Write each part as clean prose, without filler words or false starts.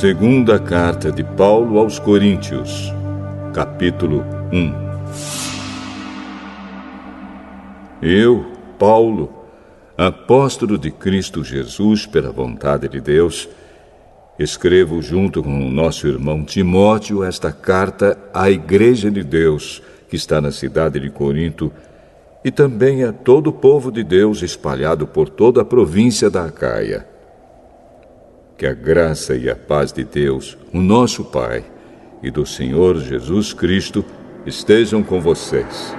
Segunda carta de Paulo aos Coríntios, capítulo 1. Eu, Paulo, apóstolo de Cristo Jesus pela vontade de Deus, escrevo junto com o nosso irmão Timóteo esta carta à Igreja de Deus que está na cidade de Corinto e também a todo o povo de Deus espalhado por toda a província da Acaia. Que a graça e a paz de Deus, o nosso Pai, e do Senhor Jesus Cristo estejam com vocês.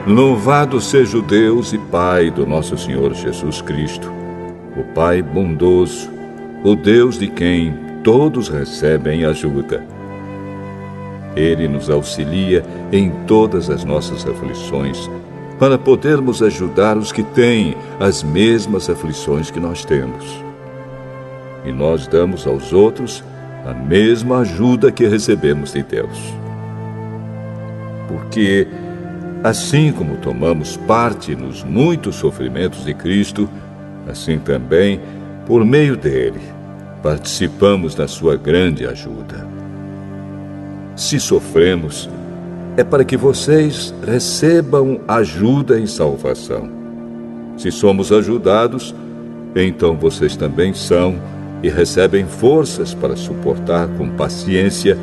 Louvado seja o Deus e Pai do nosso Senhor Jesus Cristo, o Pai bondoso, o Deus de quem todos recebem ajuda. Ele nos auxilia em todas as nossas aflições, para podermos ajudar os que têm as mesmas aflições que nós temos. E nós damos aos outros a mesma ajuda que recebemos de Deus. Porque, assim como tomamos parte nos muitos sofrimentos de Cristo, assim também, por meio dele, participamos da sua grande ajuda. Se sofremos, é para que vocês recebam ajuda e salvação. Se somos ajudados, então vocês também são e recebem forças para suportar com paciência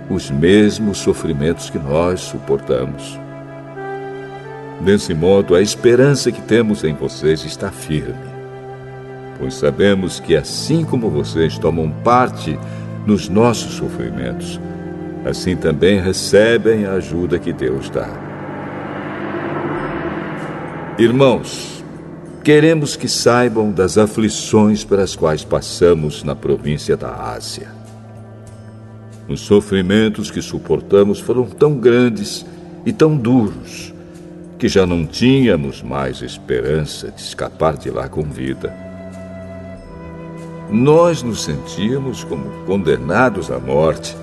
os mesmos sofrimentos que nós suportamos. Desse modo, a esperança que temos em vocês está firme, pois sabemos que assim como vocês tomam parte nos nossos sofrimentos, assim também recebem a ajuda que Deus dá. Irmãos, queremos que saibam das aflições pelas quais passamos na província da Ásia. Os sofrimentos que suportamos foram tão grandes e tão duros que já não tínhamos mais esperança de escapar de lá com vida. Nós nos sentíamos como condenados à morte,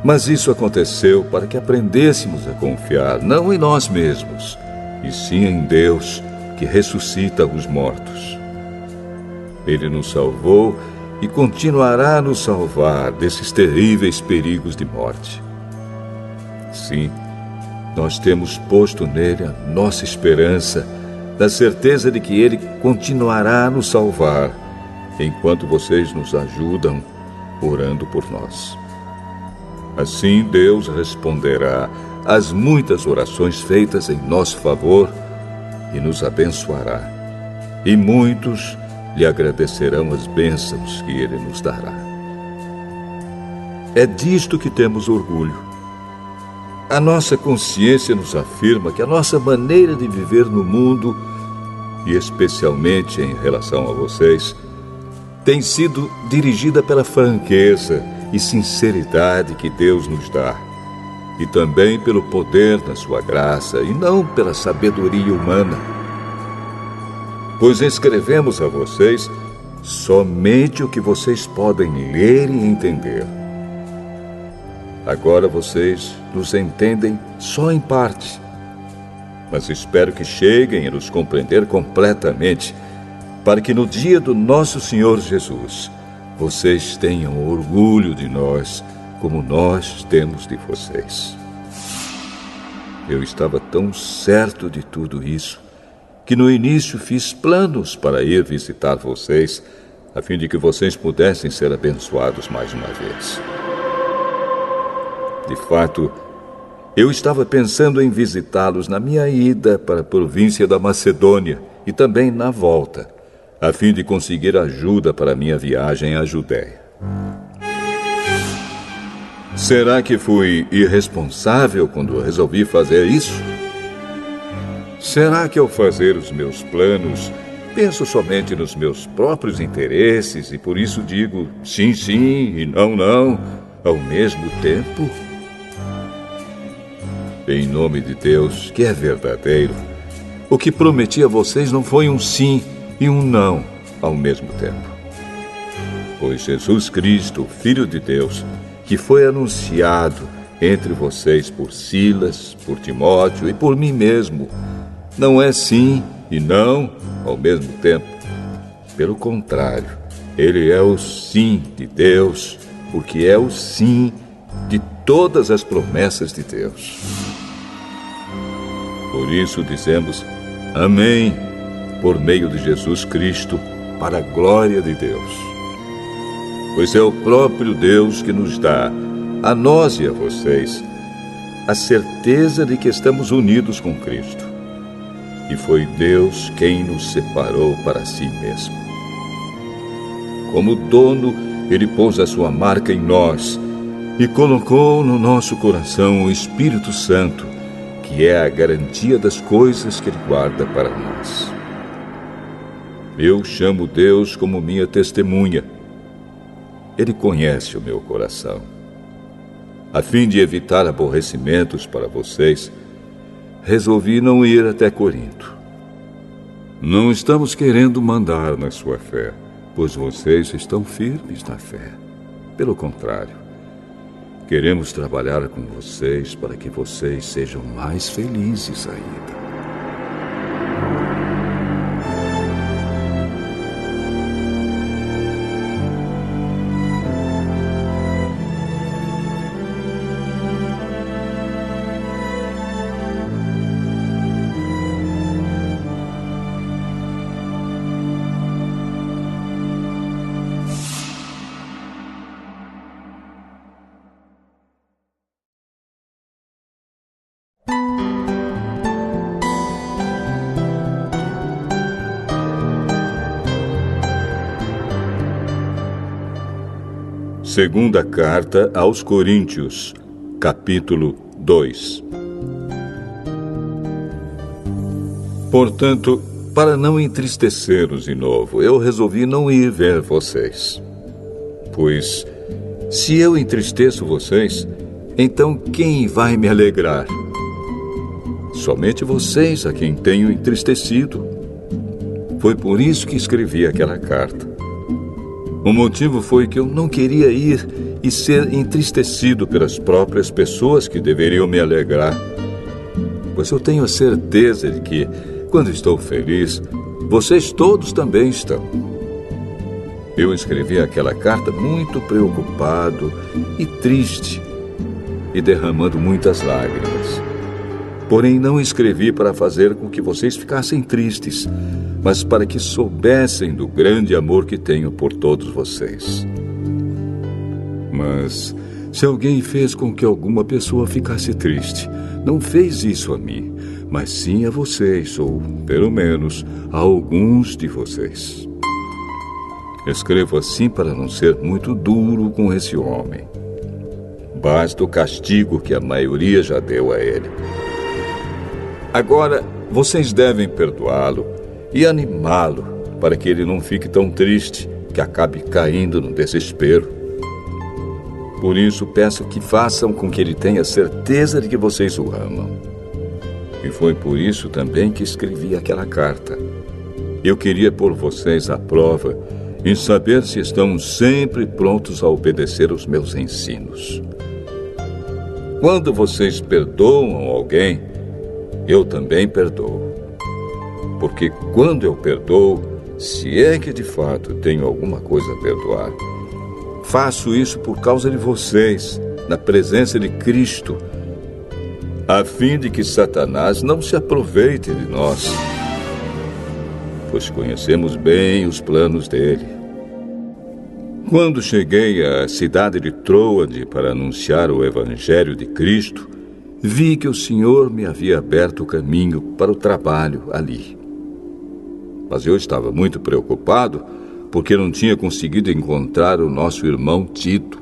mas isso aconteceu para que aprendêssemos a confiar não em nós mesmos, e sim em Deus, que ressuscita os mortos. Ele nos salvou e continuará a nos salvar desses terríveis perigos de morte. Sim, nós temos posto nele a nossa esperança, na certeza de que ele continuará a nos salvar, enquanto vocês nos ajudam orando por nós. Assim Deus responderá às muitas orações feitas em nosso favor e nos abençoará, e muitos lhe agradecerão as bênçãos que ele nos dará. É disto que temos orgulho. A nossa consciência nos afirma que a nossa maneira de viver no mundo, e especialmente em relação a vocês, tem sido dirigida pela franqueza e sinceridade que Deus nos dá, e também pelo poder da sua graça, e não pela sabedoria humana. Pois escrevemos a vocês somente o que vocês podem ler e entender. Agora vocês nos entendem só em parte, mas espero que cheguem a nos compreender completamente, para que no dia do nosso Senhor Jesus, vocês tenham orgulho de nós, como nós temos de vocês. Eu estava tão certo de tudo isso, que no início fiz planos para ir visitar vocês, a fim de que vocês pudessem ser abençoados mais uma vez. De fato, eu estava pensando em visitá-los na minha ida para a província da Macedônia e também na volta, a fim de conseguir ajuda para a minha viagem à Judéia. Será que fui irresponsável quando resolvi fazer isso? Será que ao fazer os meus planos, penso somente nos meus próprios interesses e por isso digo sim, sim e não, não, ao mesmo tempo? Em nome de Deus, que é verdadeiro, o que prometi a vocês não foi um sim e um não ao mesmo tempo. Pois Jesus Cristo, o Filho de Deus, que foi anunciado entre vocês por Silas, por Timóteo e por mim mesmo, não é sim e não ao mesmo tempo. Pelo contrário, Ele é o sim de Deus, porque é o sim de todas as promessas de Deus. Por isso dizemos amém, por meio de Jesus Cristo, para a glória de Deus. Pois é o próprio Deus que nos dá, a nós e a vocês, a certeza de que estamos unidos com Cristo. E foi Deus quem nos separou para si mesmo. Como dono, Ele pôs a sua marca em nós e colocou no nosso coração o Espírito Santo, que é a garantia das coisas que Ele guarda para nós. Eu chamo Deus como minha testemunha. Ele conhece o meu coração. A fim de evitar aborrecimentos para vocês, resolvi não ir até Corinto. Não estamos querendo mandar na sua fé, pois vocês estão firmes na fé. Pelo contrário, queremos trabalhar com vocês para que vocês sejam mais felizes ainda. Segunda Carta aos Coríntios, capítulo 2. Portanto, para não entristecê-los de novo, eu resolvi não ir ver vocês. Pois, se eu entristeço vocês, então quem vai me alegrar? Somente vocês a quem tenho entristecido. Foi por isso que escrevi aquela carta. O motivo foi que eu não queria ir e ser entristecido pelas próprias pessoas que deveriam me alegrar. Pois eu tenho a certeza de que, quando estou feliz, vocês todos também estão. Eu escrevi aquela carta muito preocupado e triste e derramando muitas lágrimas. Porém, não escrevi para fazer com que vocês ficassem tristes, mas para que soubessem do grande amor que tenho por todos vocês. Mas, se alguém fez com que alguma pessoa ficasse triste, não fez isso a mim, mas sim a vocês, ou, pelo menos, a alguns de vocês. Escrevo assim para não ser muito duro com esse homem. Basta o castigo que a maioria já deu a ele. Agora, vocês devem perdoá-lo e animá-lo para que ele não fique tão triste que acabe caindo no desespero. Por isso, peço que façam com que ele tenha certeza de que vocês o amam. E foi por isso também que escrevi aquela carta. Eu queria pôr vocês à prova em saber se estão sempre prontos a obedecer os meus ensinos. Quando vocês perdoam alguém, eu também perdoo. Porque quando eu perdoo, se é que de fato tenho alguma coisa a perdoar, faço isso por causa de vocês, na presença de Cristo, a fim de que Satanás não se aproveite de nós, pois conhecemos bem os planos dele. Quando cheguei à cidade de Troade para anunciar o Evangelho de Cristo, vi que o Senhor me havia aberto o caminho para o trabalho ali. Mas eu estava muito preocupado porque não tinha conseguido encontrar o nosso irmão Tito.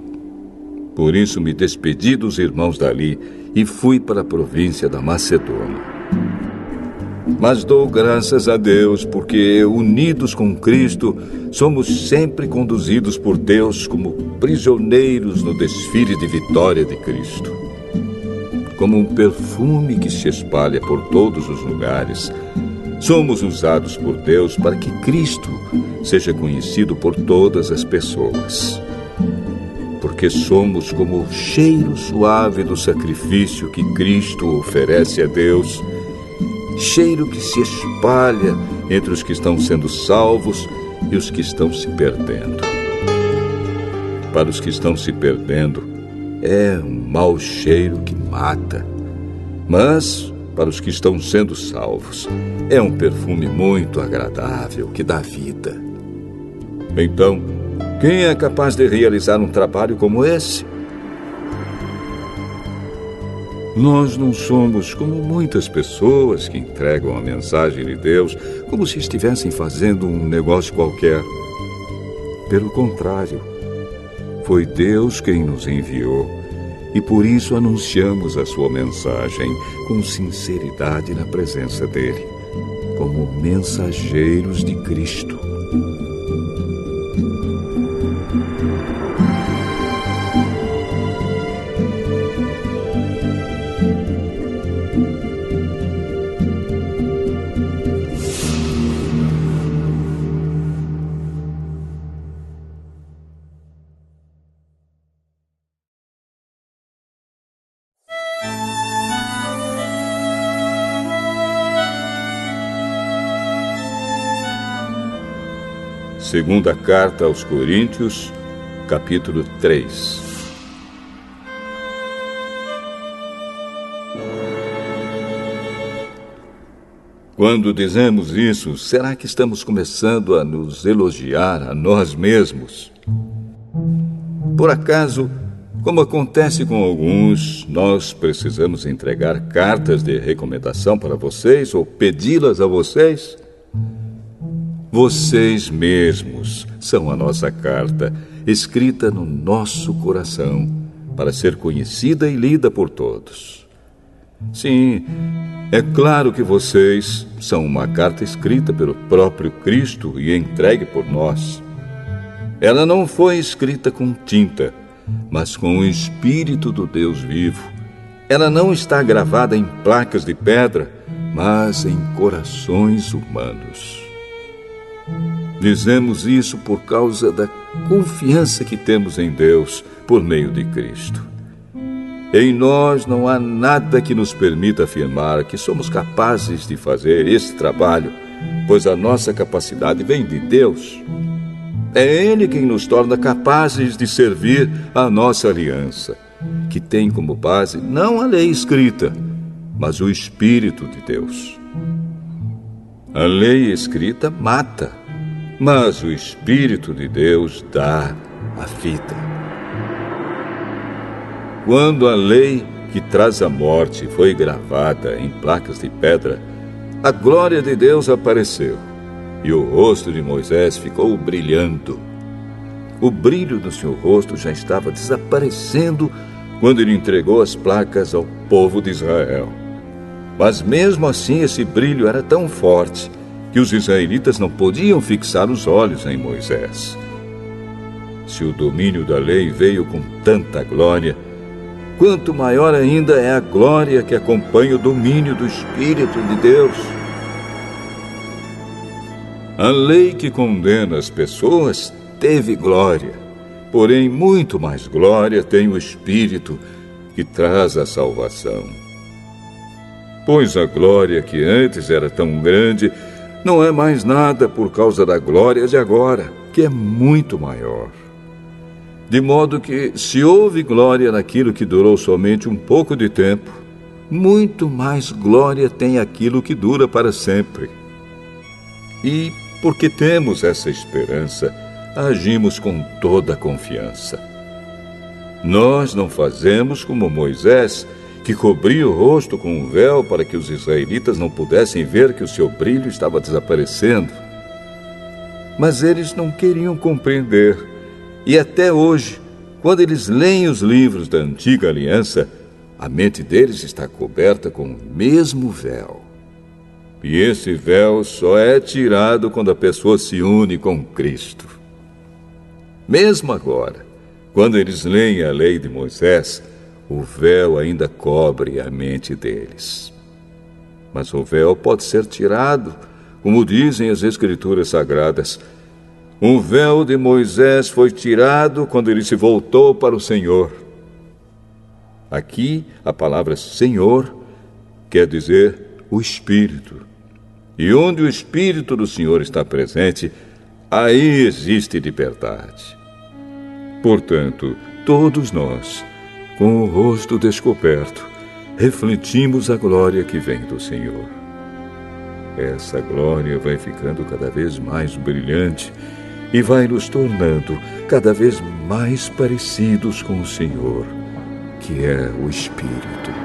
Por isso me despedi dos irmãos dali e fui para a província da Macedônia. Mas dou graças a Deus porque, unidos com Cristo, somos sempre conduzidos por Deus como prisioneiros no desfile de vitória de Cristo. Como um perfume que se espalha por todos os lugares, somos usados por Deus para que Cristo seja conhecido por todas as pessoas. Porque somos como o cheiro suave do sacrifício que Cristo oferece a Deus, cheiro que se espalha entre os que estão sendo salvos e os que estão se perdendo. Para os que estão se perdendo, é um mau cheiro que mata. Mas, para os que estão sendo salvos, é um perfume muito agradável que dá vida. Então, quem é capaz de realizar um trabalho como esse? Nós não somos como muitas pessoas que entregam a mensagem de Deus como se estivessem fazendo um negócio qualquer. Pelo contrário, foi Deus quem nos enviou e por isso anunciamos a sua mensagem com sinceridade na presença dele, como mensageiros de Cristo. Segunda Carta aos Coríntios, capítulo 3. Quando dizemos isso, será que estamos começando a nos elogiar a nós mesmos? Por acaso, como acontece com alguns, nós precisamos entregar cartas de recomendação para vocês ou pedi-las a vocês? Vocês mesmos são a nossa carta, escrita no nosso coração, para ser conhecida e lida por todos. Sim, é claro que vocês são uma carta escrita pelo próprio Cristo e entregue por nós. Ela não foi escrita com tinta, mas com o Espírito do Deus vivo. Ela não está gravada em placas de pedra, mas em corações humanos. Dizemos isso por causa da confiança que temos em Deus por meio de Cristo. Em nós não há nada que nos permita afirmar que somos capazes de fazer esse trabalho, pois a nossa capacidade vem de Deus. É Ele quem nos torna capazes de servir a nossa aliança, que tem como base não a lei escrita, mas o Espírito de Deus. A lei escrita mata, mas o Espírito de Deus dá a vida. Quando a lei que traz a morte foi gravada em placas de pedra, a glória de Deus apareceu e o rosto de Moisés ficou brilhando. O brilho do seu rosto já estava desaparecendo quando ele entregou as placas ao povo de Israel. Mas mesmo assim esse brilho era tão forte que os israelitas não podiam fixar os olhos em Moisés. Se o domínio da lei veio com tanta glória, quanto maior ainda é a glória que acompanha o domínio do Espírito de Deus. A lei que condena as pessoas teve glória, porém muito mais glória tem o Espírito que traz a salvação. Pois a glória que antes era tão grande não é mais nada por causa da glória de agora, que é muito maior. De modo que, se houve glória naquilo que durou somente um pouco de tempo, muito mais glória tem aquilo que dura para sempre. E, porque temos essa esperança, agimos com toda a confiança. Nós não fazemos como Moisés, que cobria o rosto com um véu para que os israelitas não pudessem ver que o seu brilho estava desaparecendo. Mas eles não queriam compreender. E até hoje, quando eles leem os livros da Antiga Aliança, a mente deles está coberta com o mesmo véu. E esse véu só é tirado quando a pessoa se une com Cristo. Mesmo agora, quando eles leem a lei de Moisés, o véu ainda cobre a mente deles. Mas o véu pode ser tirado, como dizem as Escrituras Sagradas. O véu de Moisés foi tirado quando ele se voltou para o Senhor. Aqui, a palavra Senhor quer dizer o Espírito. E onde o Espírito do Senhor está presente, aí existe liberdade. Portanto, todos nós, com o rosto descoberto, refletimos a glória que vem do Senhor. Essa glória vai ficando cada vez mais brilhante e vai nos tornando cada vez mais parecidos com o Senhor, que é o Espírito.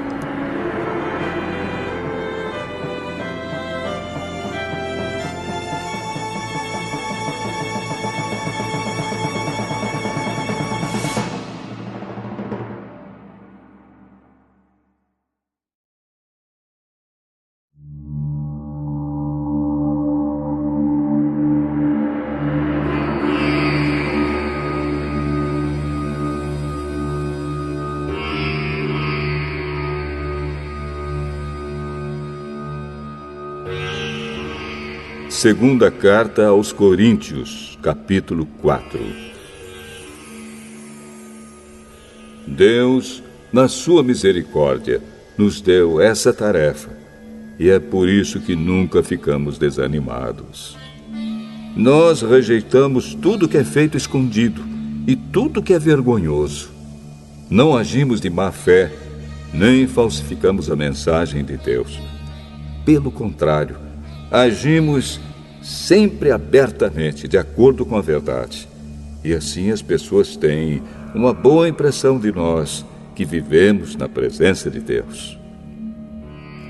Segunda Carta aos Coríntios, capítulo 4. Deus, na sua misericórdia, nos deu essa tarefa, e é por isso que nunca ficamos desanimados. Nós rejeitamos tudo que é feito escondido e tudo que é vergonhoso. Não agimos de má fé, nem falsificamos a mensagem de Deus. Pelo contrário, agimos sempre abertamente, de acordo com a verdade. E assim as pessoas têm uma boa impressão de nós, que vivemos na presença de Deus.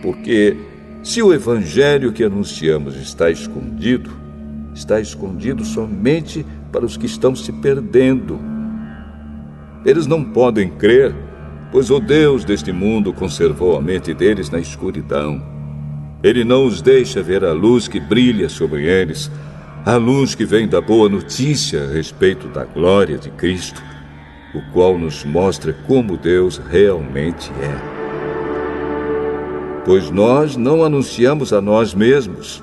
Porque se o evangelho que anunciamos está escondido somente para os que estão se perdendo. Eles não podem crer, pois o Deus deste mundo conservou a mente deles na escuridão. Ele não os deixa ver a luz que brilha sobre eles, a luz que vem da boa notícia a respeito da glória de Cristo, o qual nos mostra como Deus realmente é. Pois nós não anunciamos a nós mesmos,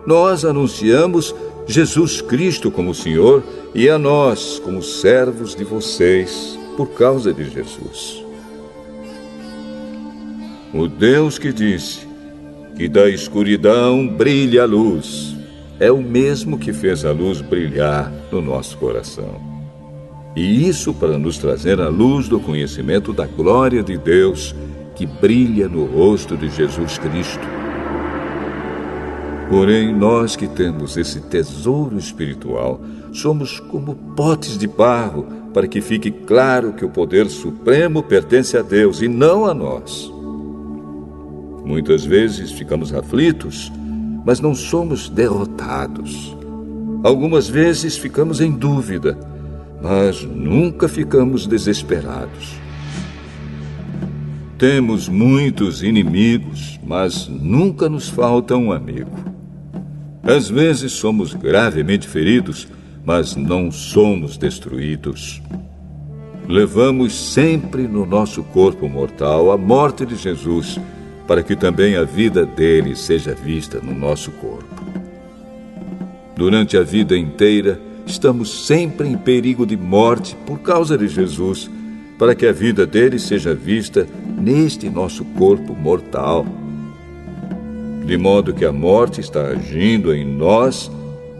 nós anunciamos Jesus Cristo como Senhor e a nós como servos de vocês por causa de Jesus. O Deus que disse que da escuridão brilha a luz, é o mesmo que fez a luz brilhar no nosso coração. E isso para nos trazer a luz do conhecimento da glória de Deus que brilha no rosto de Jesus Cristo. Porém, nós que temos esse tesouro espiritual, somos como potes de barro, para que fique claro que o poder supremo pertence a Deus e não a nós. Muitas vezes ficamos aflitos, mas não somos derrotados. Algumas vezes ficamos em dúvida, mas nunca ficamos desesperados. Temos muitos inimigos, mas nunca nos falta um amigo. Às vezes somos gravemente feridos, mas não somos destruídos. Levamos sempre no nosso corpo mortal a morte de Jesus, para que também a vida dele seja vista no nosso corpo. Durante a vida inteira, estamos sempre em perigo de morte por causa de Jesus, para que a vida dele seja vista neste nosso corpo mortal. De modo que a morte está agindo em nós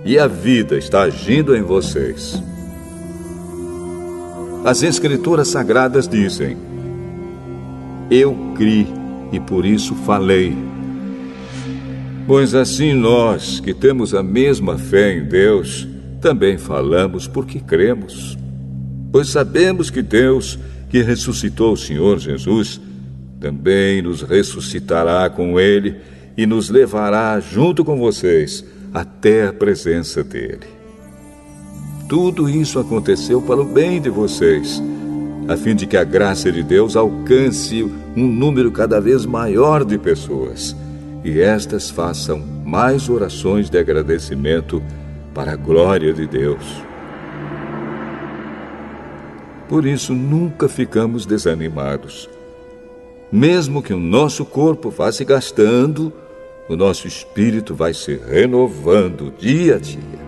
e a vida está agindo em vocês. As Escrituras Sagradas dizem: eu criei e por isso falei. Pois assim nós, que temos a mesma fé em Deus, também falamos porque cremos. Pois sabemos que Deus, que ressuscitou o Senhor Jesus, também nos ressuscitará com Ele e nos levará junto com vocês até a presença dEle. Tudo isso aconteceu para o bem de vocês, a fim de que a graça de Deus alcance um número cada vez maior de pessoas, e estas façam mais orações de agradecimento para a glória de Deus. Por isso, nunca ficamos desanimados. Mesmo que o nosso corpo vá se gastando, o nosso espírito vai se renovando dia a dia.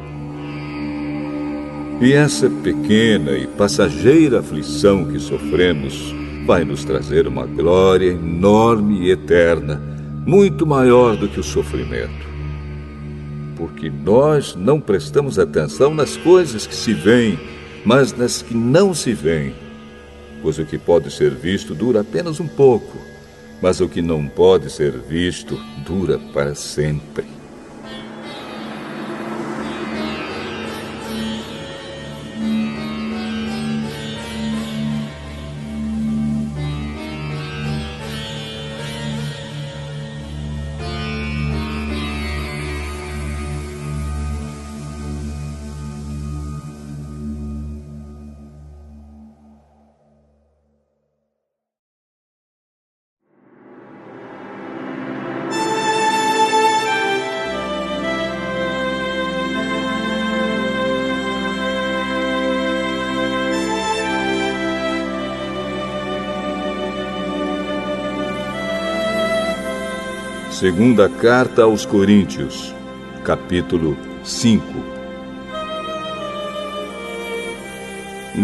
E essa pequena e passageira aflição que sofremos vai nos trazer uma glória enorme e eterna, muito maior do que o sofrimento. porque nós não prestamos atenção nas coisas que se veem, mas nas que não se veem. Pois o que pode ser visto dura apenas um pouco, mas o que não pode ser visto dura para sempre. Segunda Carta aos Coríntios, capítulo 5.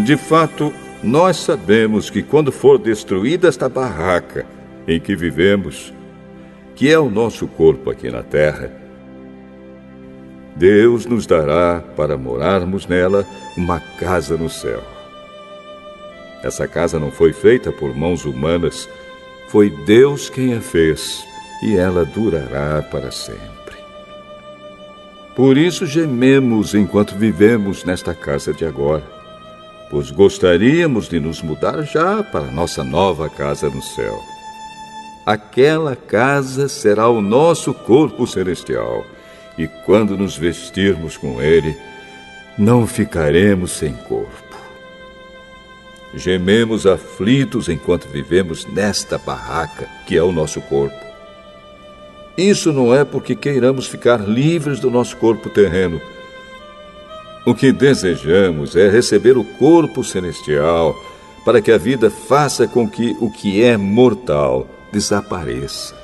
De fato, nós sabemos que quando for destruída esta barraca em que vivemos, que é o nosso corpo aqui na terra, Deus nos dará para morarmos nela uma casa no céu. Essa casa não foi feita por mãos humanas, foi Deus quem a fez. E ela durará para sempre. Por isso gememos enquanto vivemos nesta casa de agora, pois gostaríamos de nos mudar já para nossa nova casa no céu. Aquela casa será o nosso corpo celestial, e quando nos vestirmos com ele, não ficaremos sem corpo. Gememos aflitos enquanto vivemos nesta barraca, que é o nosso corpo. Isso não é porque queiramos ficar livres do nosso corpo terreno. O que desejamos é receber o corpo celestial, para que a vida faça com que o que é mortal desapareça.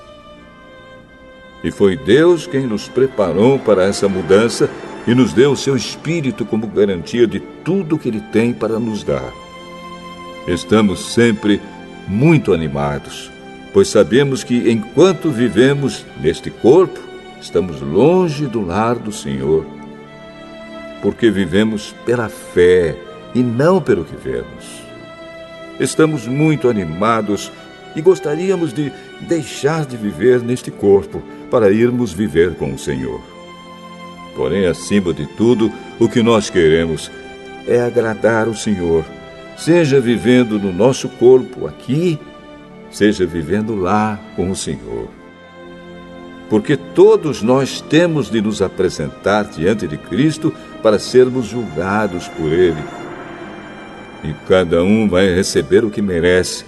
E foi Deus quem nos preparou para essa mudança e nos deu o seu Espírito como garantia de tudo que Ele tem para nos dar. Estamos sempre muito animados, pois sabemos que enquanto vivemos neste corpo, estamos longe do lar do Senhor, porque vivemos pela fé e não pelo que vemos. Estamos muito animados e gostaríamos de deixar de viver neste corpo para irmos viver com o Senhor. Porém, acima de tudo, o que nós queremos é agradar o Senhor, seja vivendo no nosso corpo aqui, seja vivendo lá com o Senhor. Porque todos nós temos de nos apresentar diante de Cristo para sermos julgados por Ele. E cada um vai receber o que merece,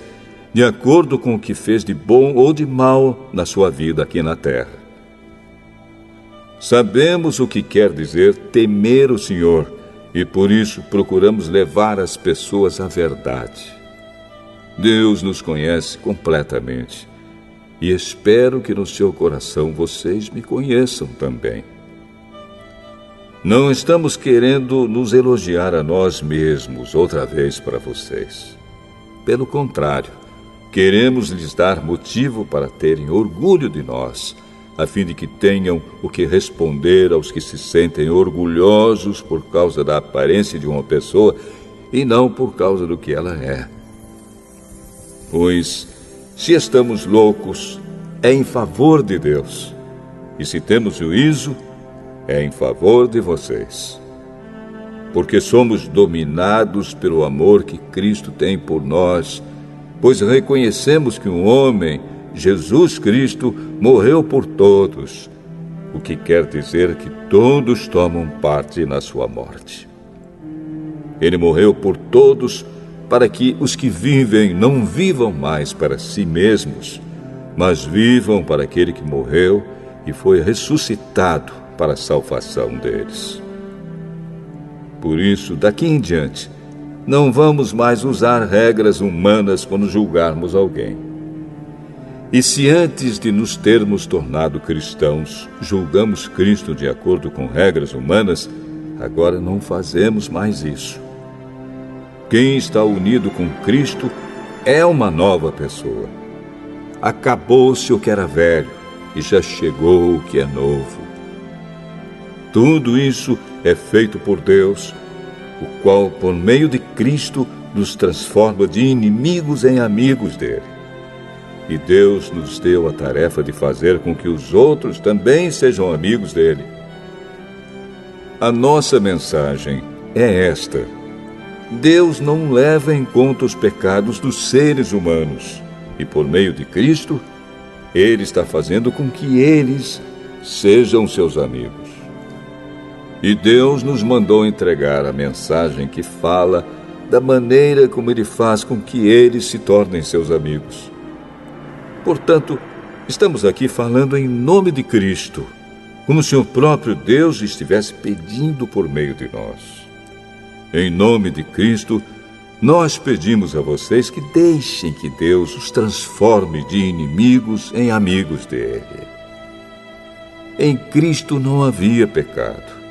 de acordo com o que fez de bom ou de mal na sua vida aqui na terra. Sabemos o que quer dizer temer o Senhor, e por isso procuramos levar as pessoas à verdade. Deus nos conhece completamente e espero que no seu coração vocês me conheçam também. Não estamos querendo nos elogiar a nós mesmos outra vez para vocês. Pelo contrário, queremos lhes dar motivo para terem orgulho de nós, a fim de que tenham o que responder aos que se sentem orgulhosos por causa da aparência de uma pessoa e não por causa do que ela é. Pois, se estamos loucos, é em favor de Deus. E se temos juízo, é em favor de vocês. Porque somos dominados pelo amor que Cristo tem por nós, pois reconhecemos que um homem, Jesus Cristo, morreu por todos, o que quer dizer que todos tomam parte na sua morte. Ele morreu por todos, para que os que vivem não vivam mais para si mesmos, mas vivam para aquele que morreu e foi ressuscitado para a salvação deles. Por isso, daqui em diante, não vamos mais usar regras humanas quando julgarmos alguém. E se antes de nos termos tornado cristãos, julgamos Cristo de acordo com regras humanas, agora não fazemos mais isso. Quem está unido com Cristo é uma nova pessoa. Acabou-se o que era velho e já chegou o que é novo. Tudo isso é feito por Deus, o qual, por meio de Cristo, nos transforma de inimigos em amigos dele. E Deus nos deu a tarefa de fazer com que os outros também sejam amigos dele. A nossa mensagem é esta: Deus não leva em conta os pecados dos seres humanos, e por meio de Cristo, Ele está fazendo com que eles sejam seus amigos. E Deus nos mandou entregar a mensagem que fala da maneira como Ele faz com que eles se tornem seus amigos. Portanto, estamos aqui falando em nome de Cristo, como se o próprio Deus estivesse pedindo por meio de nós. Em nome de Cristo, nós pedimos a vocês que deixem que Deus os transforme de inimigos em amigos dele. Em Cristo não havia pecado,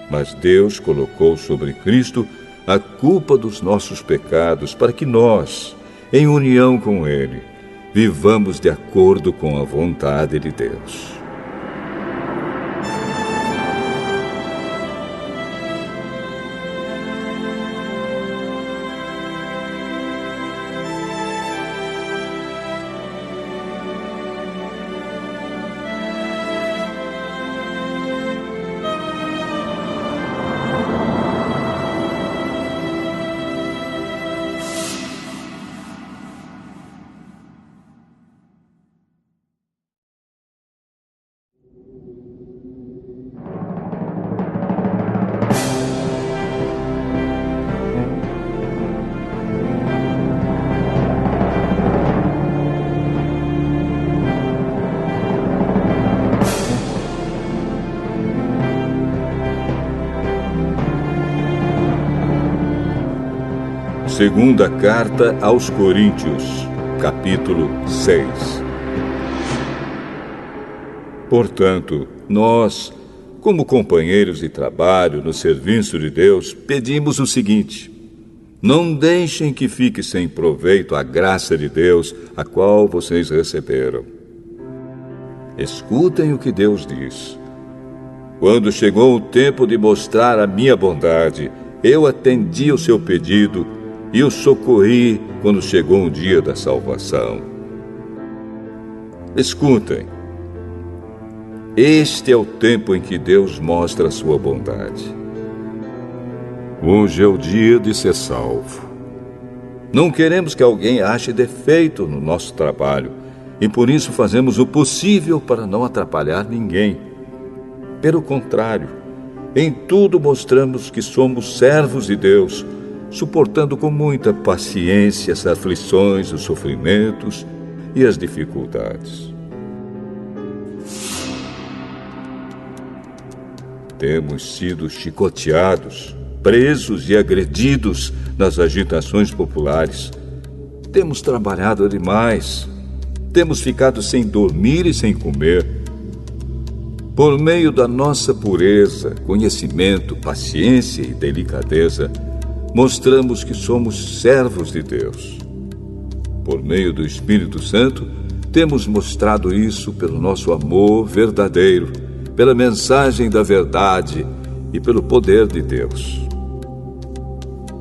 mas Deus colocou sobre Cristo a culpa dos nossos pecados para que nós, em união com Ele, vivamos de acordo com a vontade de Deus. Segunda Carta aos Coríntios, capítulo 6. Portanto, nós, como companheiros de trabalho no serviço de Deus, pedimos o seguinte: não deixem que fique sem proveito a graça de Deus, a qual vocês receberam. Escutem o que Deus diz. Quando chegou o tempo de mostrar a minha bondade, eu atendi o seu pedido e o socorri quando chegou o dia da salvação. Escutem. Este é o tempo em que Deus mostra a sua bondade. Hoje é o dia de ser salvo. Não queremos que alguém ache defeito no nosso trabalho, e por isso fazemos o possível para não atrapalhar ninguém. Pelo contrário, em tudo mostramos que somos servos de Deus, suportando com muita paciência as aflições, os sofrimentos e as dificuldades. Temos sido chicoteados, presos e agredidos nas agitações populares. Temos trabalhado demais. Temos ficado sem dormir e sem comer. Por meio da nossa pureza, conhecimento, paciência e delicadeza, mostramos que somos servos de Deus. Por meio do Espírito Santo, temos mostrado isso pelo nosso amor verdadeiro, pela mensagem da verdade e pelo poder de Deus.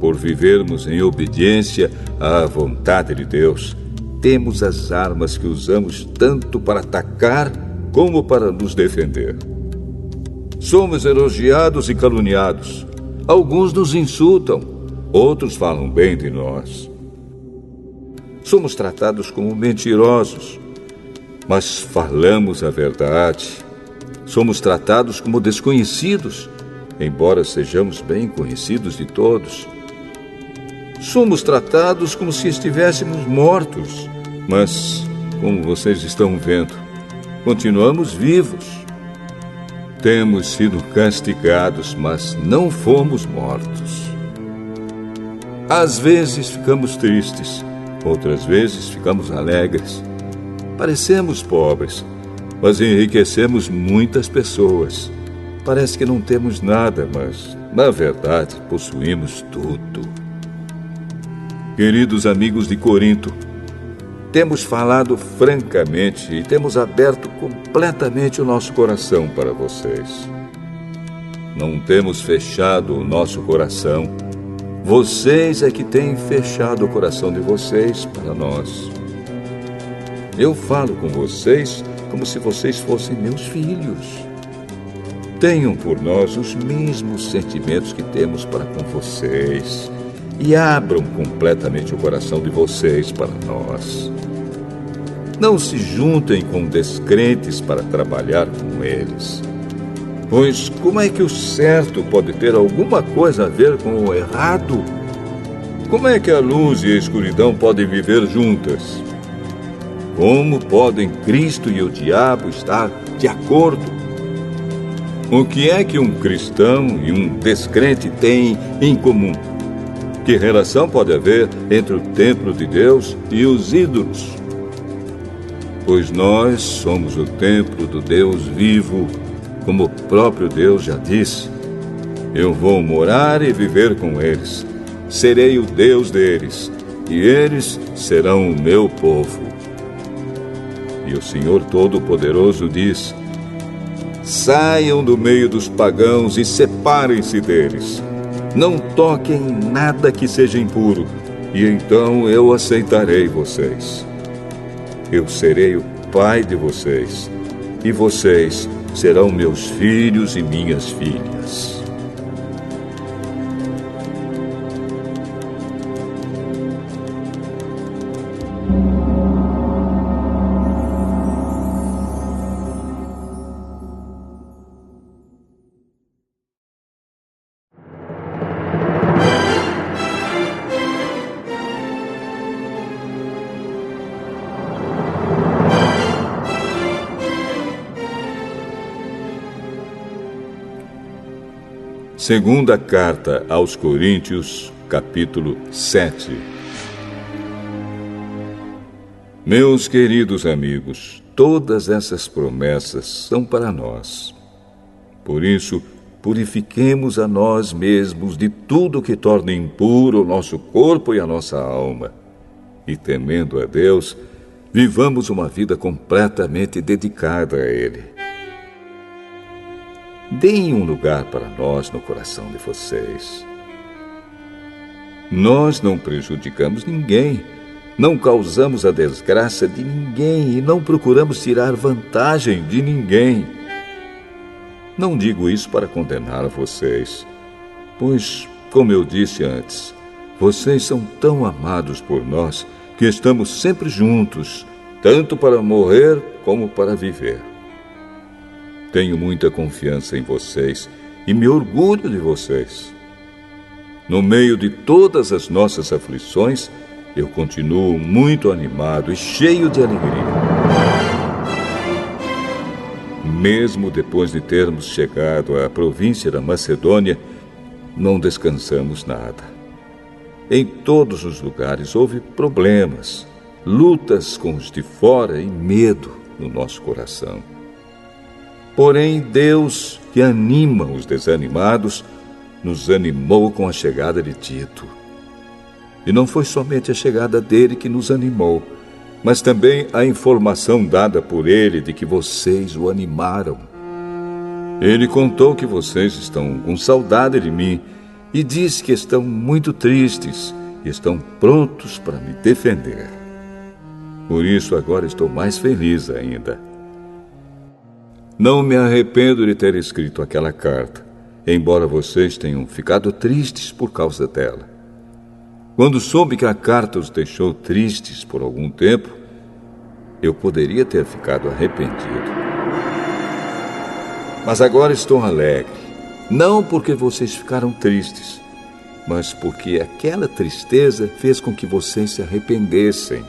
Por vivermos em obediência à vontade de Deus, temos as armas que usamos tanto para atacar como para nos defender. Somos elogiados e caluniados. Alguns nos insultam, outros falam bem de nós. Somos tratados como mentirosos, mas falamos a verdade. Somos tratados como desconhecidos, embora sejamos bem conhecidos de todos. Somos tratados como se estivéssemos mortos, mas, como vocês estão vendo, continuamos vivos. Temos sido castigados, mas não fomos mortos. Às vezes ficamos tristes, outras vezes ficamos alegres. Parecemos pobres, mas enriquecemos muitas pessoas. Parece que não temos nada, mas, na verdade, possuímos tudo. Queridos amigos de Corinto, temos falado francamente e temos aberto completamente o nosso coração para vocês. Não temos fechado o nosso coração. Vocês é que têm fechado o coração de vocês para nós. Eu falo com vocês como se vocês fossem meus filhos. Tenham por nós os mesmos sentimentos que temos para com vocês e abram completamente o coração de vocês para nós. Não se juntem com descrentes para trabalhar com eles. Pois como é que o certo pode ter alguma coisa a ver com o errado? Como é que a luz e a escuridão podem viver juntas? Como podem Cristo e o diabo estar de acordo? O que é que um cristão e um descrente têm em comum? Que relação pode haver entre o templo de Deus e os ídolos? Pois nós somos o templo do Deus vivo, como o próprio Deus já disse. Eu vou morar e viver com eles. Serei o Deus deles, e eles serão o meu povo. E o Senhor Todo-Poderoso diz: saiam do meio dos pagãos e separem-se deles. Não toquem em nada que seja impuro, e então eu aceitarei vocês. Eu serei o pai de vocês, e vocês serão meus filhos e minhas filhas. Segunda carta aos Coríntios, capítulo 7. Meus queridos amigos, todas essas promessas são para nós. Por isso, purifiquemos a nós mesmos de tudo que torne impuro o nosso corpo e a nossa alma. E, temendo a Deus, vivamos uma vida completamente dedicada a Ele. Deem um lugar para nós no coração de vocês. Nós não prejudicamos ninguém, não causamos a desgraça de ninguém e não procuramos tirar vantagem de ninguém. Não digo isso para condenar vocês, pois, como eu disse antes, vocês são tão amados por nós que estamos sempre juntos, tanto para morrer como para viver. Tenho muita confiança em vocês e me orgulho de vocês. No meio de todas as nossas aflições, eu continuo muito animado e cheio de alegria. Mesmo depois de termos chegado à província da Macedônia, não descansamos nada. Em todos os lugares houve problemas, lutas com os de fora e medo no nosso coração. Porém, Deus, que anima os desanimados, nos animou com a chegada de Tito. E não foi somente a chegada dele que nos animou, mas também a informação dada por ele de que vocês o animaram. Ele contou que vocês estão com saudade de mim e disse que estão muito tristes e estão prontos para me defender. Por isso, agora estou mais feliz ainda. Não me arrependo de ter escrito aquela carta, embora vocês tenham ficado tristes por causa dela. Quando soube que a carta os deixou tristes por algum tempo, eu poderia ter ficado arrependido. Mas agora estou alegre, não porque vocês ficaram tristes, mas porque aquela tristeza fez com que vocês se arrependessem.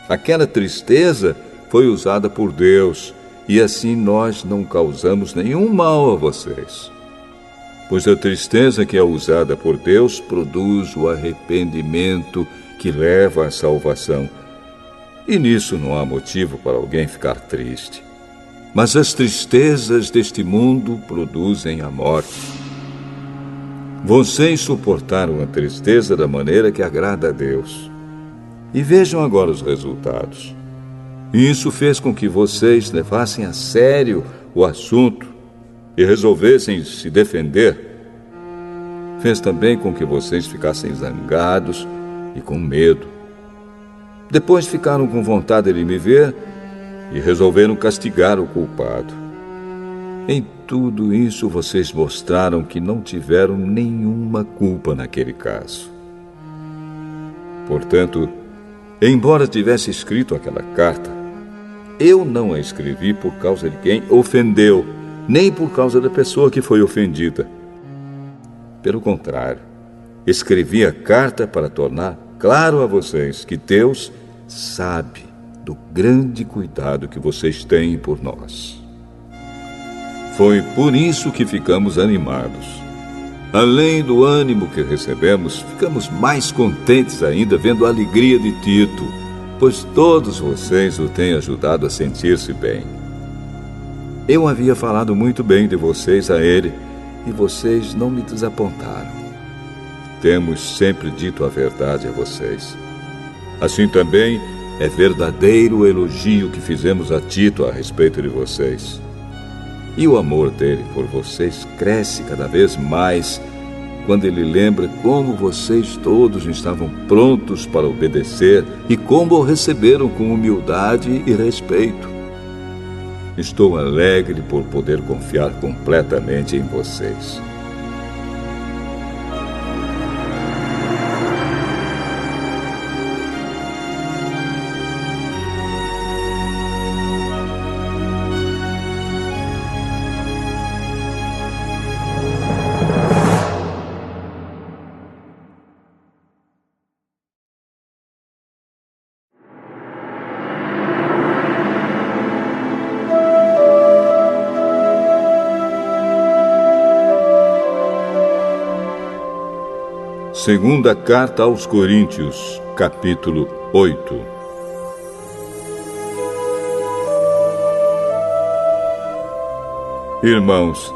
Aquela tristeza foi usada por Deus, e assim nós não causamos nenhum mal a vocês. Pois a tristeza que é usada por Deus produz o arrependimento que leva à salvação. E nisso não há motivo para alguém ficar triste. Mas as tristezas deste mundo produzem a morte. Vocês suportaram a tristeza da maneira que agrada a Deus. E vejam agora os resultados. Isso fez com que vocês levassem a sério o assunto e resolvessem se defender, fez também com que vocês ficassem zangados e com medo. Depois ficaram com vontade de me ver e resolveram castigar o culpado. Em tudo isso, vocês mostraram que não tiveram nenhuma culpa naquele caso. Portanto, embora tivesse escrito aquela carta, eu não a escrevi por causa de quem ofendeu, nem por causa da pessoa que foi ofendida. Pelo contrário, escrevi a carta para tornar claro a vocês que Deus sabe do grande cuidado que vocês têm por nós. Foi por isso que ficamos animados. Além do ânimo que recebemos, ficamos mais contentes ainda vendo a alegria de Tito, pois todos vocês o têm ajudado a sentir-se bem. Eu havia falado muito bem de vocês a ele, e vocês não me desapontaram. Temos sempre dito a verdade a vocês. Assim também é verdadeiro o elogio que fizemos a Tito a respeito de vocês. E o amor dele por vocês cresce cada vez mais quando ele lembra como vocês todos estavam prontos para obedecer e como o receberam com humildade e respeito. Estou alegre por poder confiar completamente em vocês. Segunda Carta aos Coríntios, capítulo 8. Irmãos,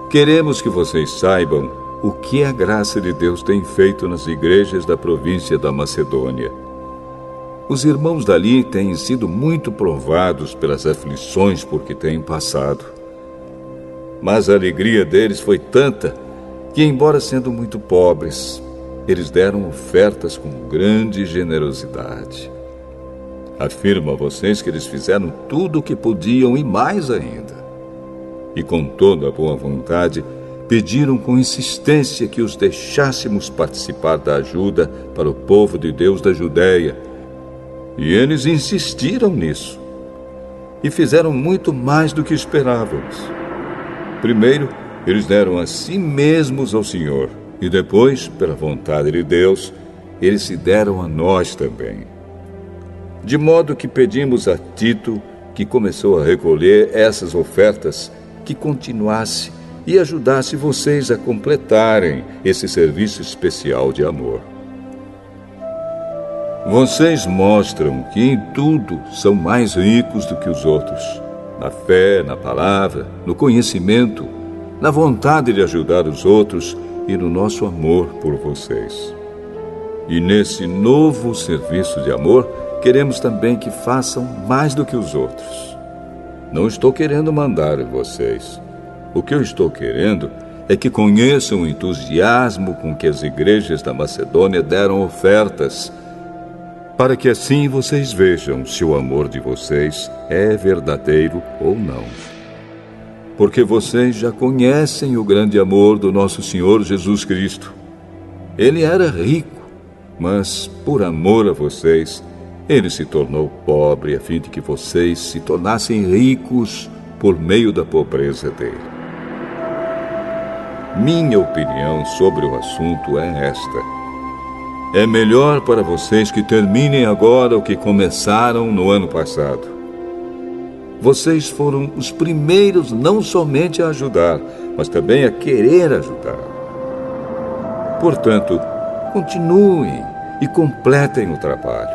queremos que vocês saibam o que a graça de Deus tem feito nas igrejas da província da Macedônia. Os irmãos dali têm sido muito provados pelas aflições por que têm passado. Mas a alegria deles foi tanta que, embora sendo muito pobres, eles deram ofertas com grande generosidade. Afirmo a vocês que eles fizeram tudo o que podiam e mais ainda. E com toda a boa vontade, pediram com insistência que os deixássemos participar da ajuda para o povo de Deus da Judéia. E eles insistiram nisso. E fizeram muito mais do que esperávamos. Primeiro, eles deram a si mesmos ao Senhor. E depois, pela vontade de Deus, eles se deram a nós também. De modo que pedimos a Tito, que começou a recolher essas ofertas, que continuasse e ajudasse vocês a completarem esse serviço especial de amor. Vocês mostram que em tudo são mais ricos do que os outros, na fé, na palavra, no conhecimento, na vontade de ajudar os outros e no nosso amor por vocês. E nesse novo serviço de amor, queremos também que façam mais do que os outros. Não estou querendo mandar em vocês. O que eu estou querendo é que conheçam o entusiasmo com que as igrejas da Macedônia deram ofertas, para que assim vocês vejam se o amor de vocês é verdadeiro ou não. Porque vocês já conhecem o grande amor do nosso Senhor Jesus Cristo. Ele era rico, mas por amor a vocês, ele se tornou pobre a fim de que vocês se tornassem ricos por meio da pobreza dele. Minha opinião sobre o assunto é esta: é melhor para vocês que terminem agora o que começaram no ano passado. Vocês foram os primeiros não somente a ajudar, mas também a querer ajudar. Portanto, continuem e completem o trabalho.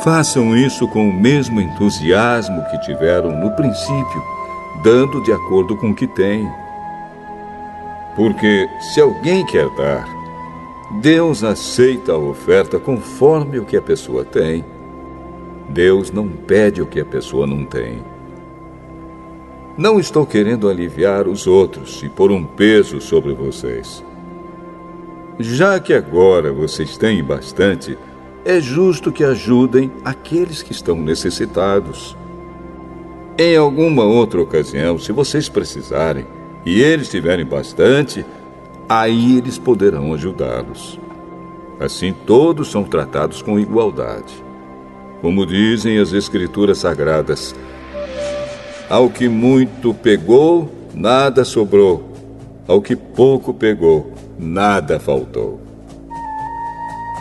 Façam isso com o mesmo entusiasmo que tiveram no princípio, dando de acordo com o que têm. Porque se alguém quer dar, Deus aceita a oferta conforme o que a pessoa tem. Deus não pede o que a pessoa não tem. Não estou querendo aliviar os outros e pôr um peso sobre vocês. Já que agora vocês têm bastante, é justo que ajudem aqueles que estão necessitados. Em alguma outra ocasião, se vocês precisarem e eles tiverem bastante, aí eles poderão ajudá-los. Assim todos são tratados com igualdade. Como dizem as Escrituras Sagradas, ao que muito pegou, nada sobrou. Ao que pouco pegou, nada faltou.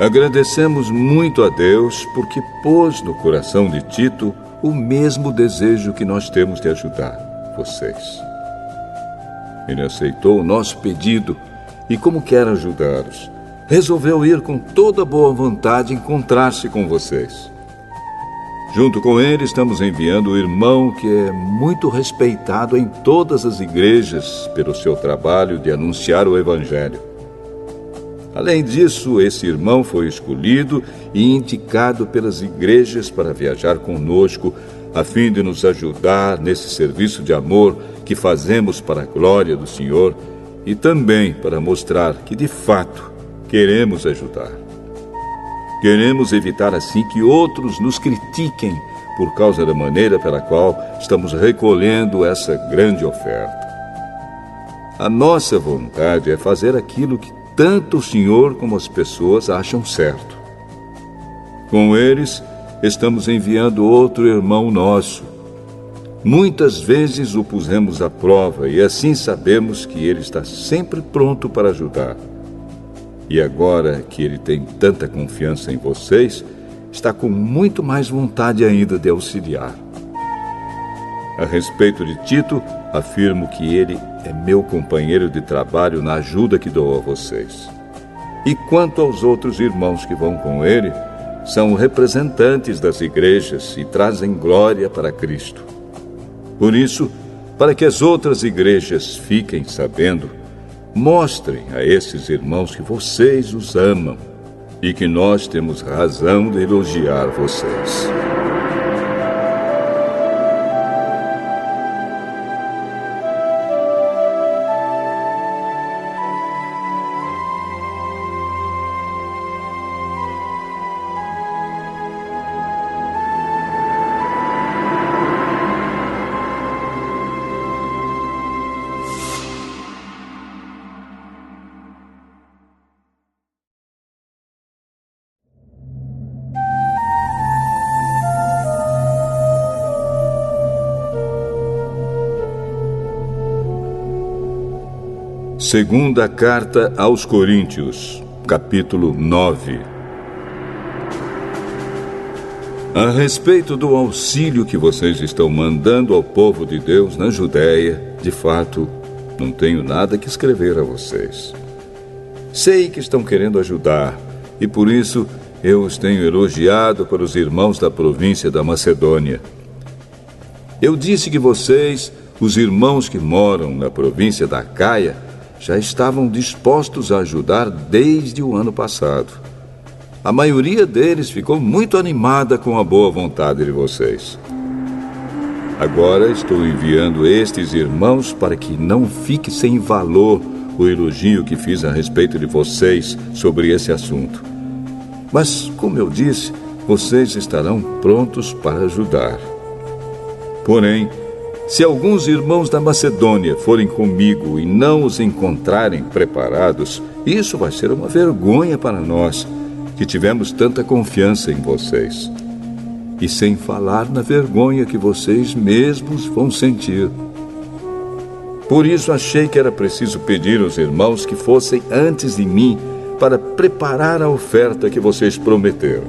Agradecemos muito a Deus porque pôs no coração de Tito o mesmo desejo que nós temos de ajudar vocês. Ele aceitou o nosso pedido e, como quer ajudá-los, resolveu ir com toda boa vontade encontrar-se com vocês. Junto com ele, estamos enviando o irmão que é muito respeitado em todas as igrejas pelo seu trabalho de anunciar o Evangelho. Além disso, esse irmão foi escolhido e indicado pelas igrejas para viajar conosco, a fim de nos ajudar nesse serviço de amor que fazemos para a glória do Senhor e também para mostrar que, de fato, queremos ajudar. Queremos evitar assim que outros nos critiquem por causa da maneira pela qual estamos recolhendo essa grande oferta. A nossa vontade é fazer aquilo que tanto o Senhor como as pessoas acham certo. Com eles, estamos enviando outro irmão nosso. Muitas vezes o pusemos à prova e assim sabemos que ele está sempre pronto para ajudar. E agora que ele tem tanta confiança em vocês, está com muito mais vontade ainda de auxiliar. A respeito de Tito, afirmo que ele é meu companheiro de trabalho na ajuda que dou a vocês. E quanto aos outros irmãos que vão com ele, são representantes das igrejas e trazem glória para Cristo. Por isso, para que as outras igrejas fiquem sabendo, mostrem a esses irmãos que vocês os amam e que nós temos razão de elogiar vocês. Segunda Carta aos Coríntios, capítulo 9. A respeito do auxílio que vocês estão mandando ao povo de Deus na Judéia, de fato, não tenho nada que escrever a vocês. Sei que estão querendo ajudar, e por isso eu os tenho elogiado para os irmãos da província da Macedônia. Eu disse que vocês, os irmãos que moram na província da Acaia, já estavam dispostos a ajudar desde o ano passado. A maioria deles ficou muito animada com a boa vontade de vocês. Agora estou enviando estes irmãos para que não fique sem valor o elogio que fiz a respeito de vocês sobre esse assunto. Mas, como eu disse, vocês estarão prontos para ajudar. Porém, se alguns irmãos da Macedônia forem comigo e não os encontrarem preparados, isso vai ser uma vergonha para nós, que tivemos tanta confiança em vocês. E sem falar na vergonha que vocês mesmos vão sentir. Por isso achei que era preciso pedir aos irmãos que fossem antes de mim para preparar a oferta que vocês prometeram.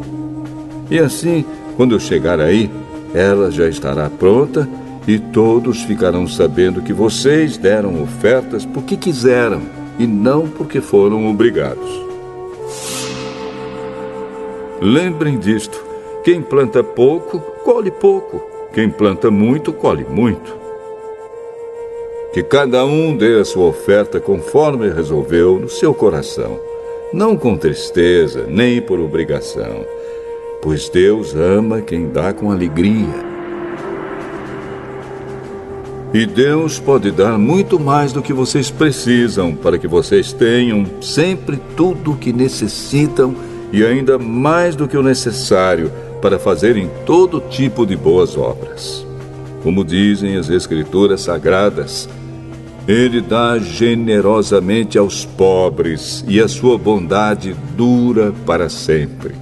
E assim, quando eu chegar aí, ela já estará pronta e todos ficarão sabendo que vocês deram ofertas porque quiseram e não porque foram obrigados. Lembrem disto: quem planta pouco, colhe pouco. Quem planta muito, colhe muito. Que cada um dê a sua oferta conforme resolveu no seu coração, não com tristeza, nem por obrigação, pois Deus ama quem dá com alegria. E Deus pode dar muito mais do que vocês precisam para que vocês tenham sempre tudo o que necessitam e ainda mais do que o necessário para fazerem todo tipo de boas obras. Como dizem as Escrituras Sagradas, Ele dá generosamente aos pobres e a sua bondade dura para sempre.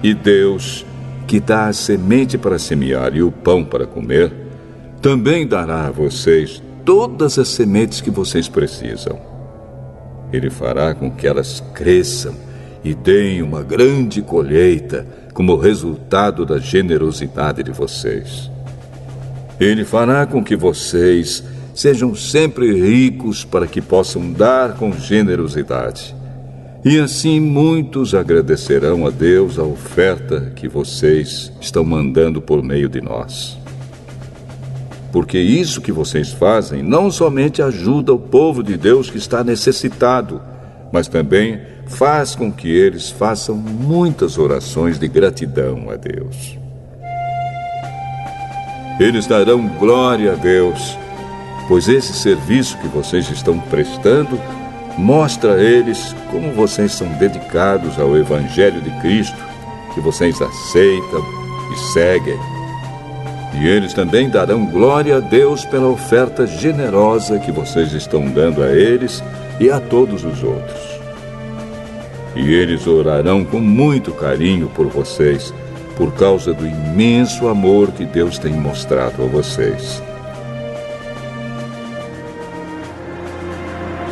E Deus, que dá a semente para semear e o pão para comer, também dará a vocês todas as sementes que vocês precisam. Ele fará com que elas cresçam e deem uma grande colheita como resultado da generosidade de vocês. Ele fará com que vocês sejam sempre ricos para que possam dar com generosidade. E assim muitos agradecerão a Deus a oferta que vocês estão mandando por meio de nós. Porque isso que vocês fazem não somente ajuda o povo de Deus que está necessitado, mas também faz com que eles façam muitas orações de gratidão a Deus. Eles darão glória a Deus, pois esse serviço que vocês estão prestando mostra a eles como vocês são dedicados ao Evangelho de Cristo, que vocês aceitam e seguem. E eles também darão glória a Deus pela oferta generosa que vocês estão dando a eles e a todos os outros. E eles orarão com muito carinho por vocês, por causa do imenso amor que Deus tem mostrado a vocês.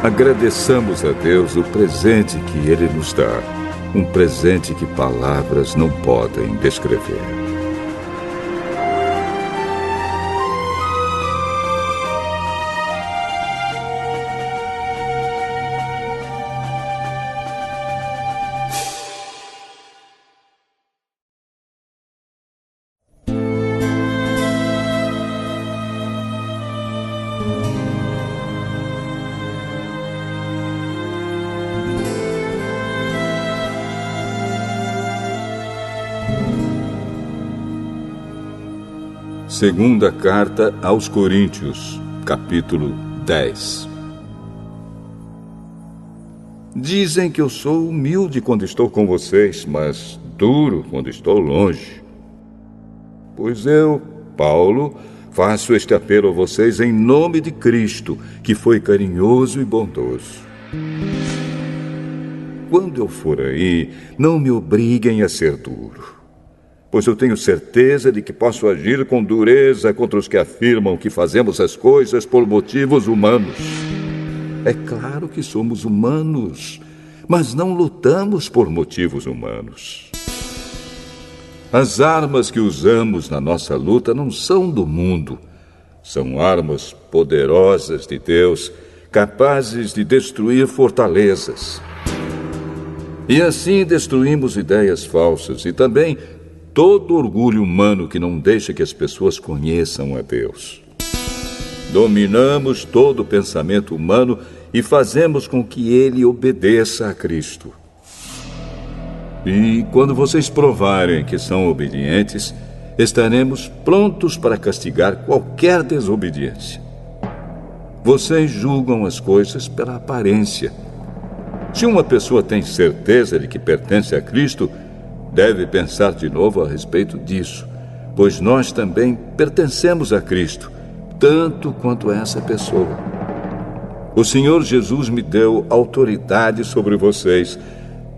Agradeçamos a Deus o presente que Ele nos dá, um presente que palavras não podem descrever. Segunda Carta aos Coríntios, capítulo 10. Dizem que eu sou humilde quando estou com vocês, mas duro quando estou longe. Pois eu, Paulo, faço este apelo a vocês em nome de Cristo, que foi carinhoso e bondoso. Quando eu for aí, não me obriguem a ser duro, pois eu tenho certeza de que posso agir com dureza contra os que afirmam que fazemos as coisas por motivos humanos. É claro que somos humanos, mas não lutamos por motivos humanos. As armas que usamos na nossa luta não são do mundo. São armas poderosas de Deus, capazes de destruir fortalezas. E assim destruímos ideias falsas e também todo orgulho humano que não deixa que as pessoas conheçam a Deus. Dominamos todo o pensamento humano e fazemos com que ele obedeça a Cristo. E quando vocês provarem que são obedientes, estaremos prontos para castigar qualquer desobediência. Vocês julgam as coisas pela aparência. Se uma pessoa tem certeza de que pertence a Cristo, deve pensar de novo a respeito disso, pois nós também pertencemos a Cristo, tanto quanto essa pessoa. O Senhor Jesus me deu autoridade sobre vocês,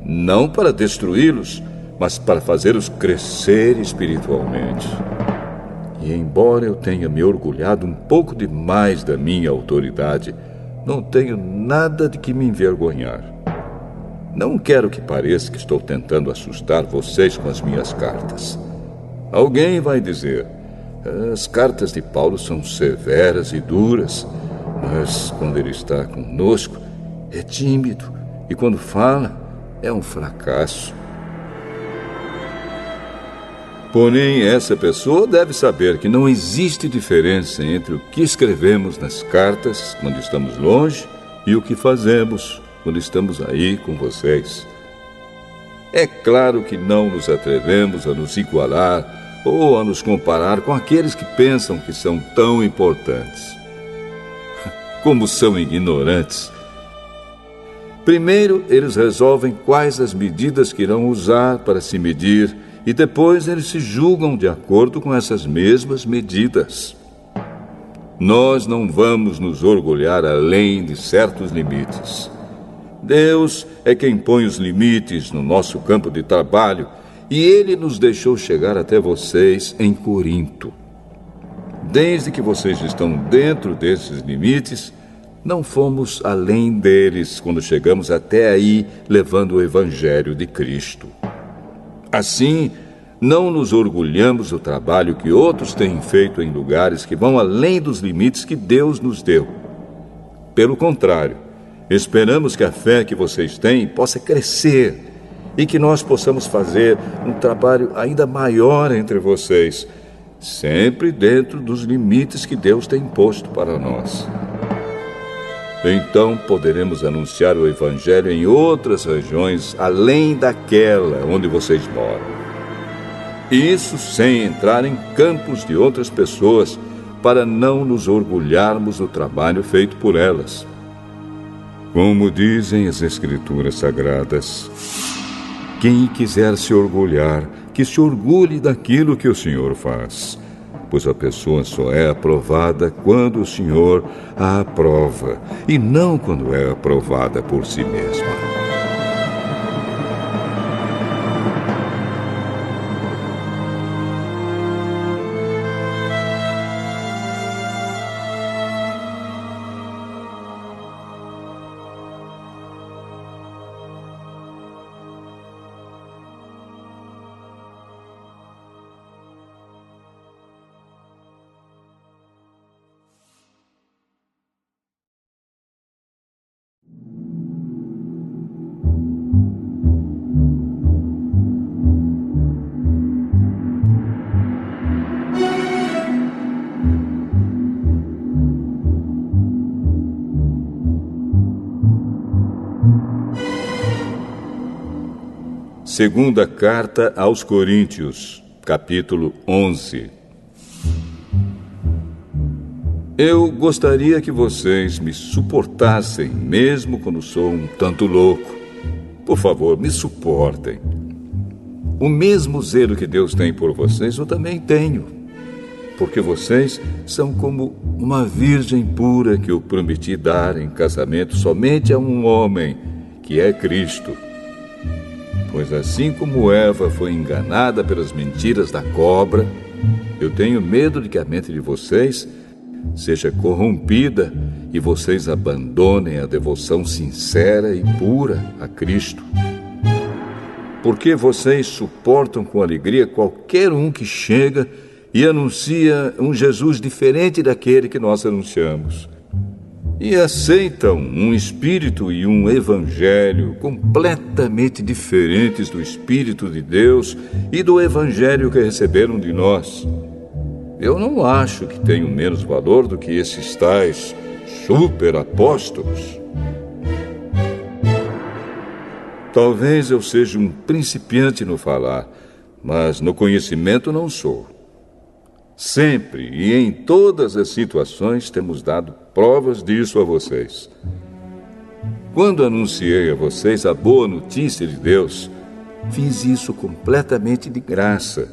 não para destruí-los, mas para fazê-los crescer espiritualmente. E embora eu tenha me orgulhado um pouco demais da minha autoridade, não tenho nada de que me envergonhar. Não quero que pareça que estou tentando assustar vocês com as minhas cartas. Alguém vai dizer, as cartas de Paulo são severas e duras, mas quando ele está conosco, é tímido, e quando fala, é um fracasso. Porém, essa pessoa deve saber que não existe diferença entre o que escrevemos nas cartas, quando estamos longe, e o que fazemos quando estamos aí com vocês. É claro que não nos atrevemos a nos igualar ou a nos comparar com aqueles que pensam que são tão importantes. Como são ignorantes! Primeiro, eles resolvem quais as medidas que irão usar para se medir, e depois eles se julgam de acordo com essas mesmas medidas. Nós não vamos nos orgulhar além de certos limites. Deus é quem põe os limites no nosso campo de trabalho, e Ele nos deixou chegar até vocês em Corinto. Desde que vocês estão dentro desses limites, não fomos além deles quando chegamos até aí levando o Evangelho de Cristo. Assim, não nos orgulhamos do trabalho que outros têm feito em lugares que vão além dos limites que Deus nos deu. Pelo contrário, esperamos que a fé que vocês têm possa crescer e que nós possamos fazer um trabalho ainda maior entre vocês, sempre dentro dos limites que Deus tem imposto para nós. Então poderemos anunciar o Evangelho em outras regiões além daquela onde vocês moram. Isso sem entrar em campos de outras pessoas, para não nos orgulharmos do trabalho feito por elas. Como dizem as Escrituras Sagradas, quem quiser se orgulhar, que se orgulhe daquilo que o Senhor faz, pois a pessoa só é aprovada quando o Senhor a aprova, e não quando é aprovada por si mesma. Segunda Carta aos Coríntios, capítulo 11. Eu gostaria que vocês me suportassem, mesmo quando sou um tanto louco. Por favor, me suportem. O mesmo zelo que Deus tem por vocês, eu também tenho. Porque vocês são como uma virgem pura que eu prometi dar em casamento somente a um homem, que é Cristo. Pois assim como Eva foi enganada pelas mentiras da cobra, eu tenho medo de que a mente de vocês seja corrompida e vocês abandonem a devoção sincera e pura a Cristo. Porque vocês suportam com alegria qualquer um que chega e anuncia um Jesus diferente daquele que nós anunciamos. E aceitam um espírito e um evangelho completamente diferentes do Espírito de Deus e do evangelho que receberam de nós. Eu não acho que tenho menos valor do que esses tais super-apóstolos. Talvez eu seja um principiante no falar, mas no conhecimento não sou. Sempre e em todas as situações temos dado provas disso a vocês. Quando anunciei a vocês a boa notícia de Deus, fiz isso completamente de graça.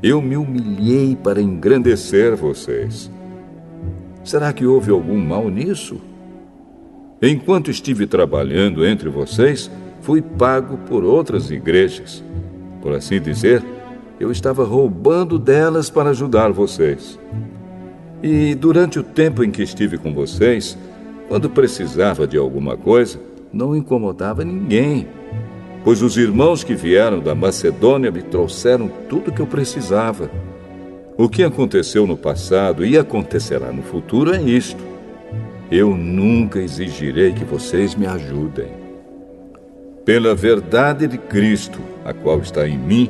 Eu me humilhei para engrandecer vocês. Será que houve algum mal nisso? Enquanto estive trabalhando entre vocês, fui pago por outras igrejas. Por assim dizer, eu estava roubando delas para ajudar vocês. E durante o tempo em que estive com vocês, quando precisava de alguma coisa, não incomodava ninguém, pois os irmãos que vieram da Macedônia me trouxeram tudo o que eu precisava. O que aconteceu no passado e acontecerá no futuro é isto: eu nunca exigirei que vocês me ajudem. Pela verdade de Cristo, a qual está em mim,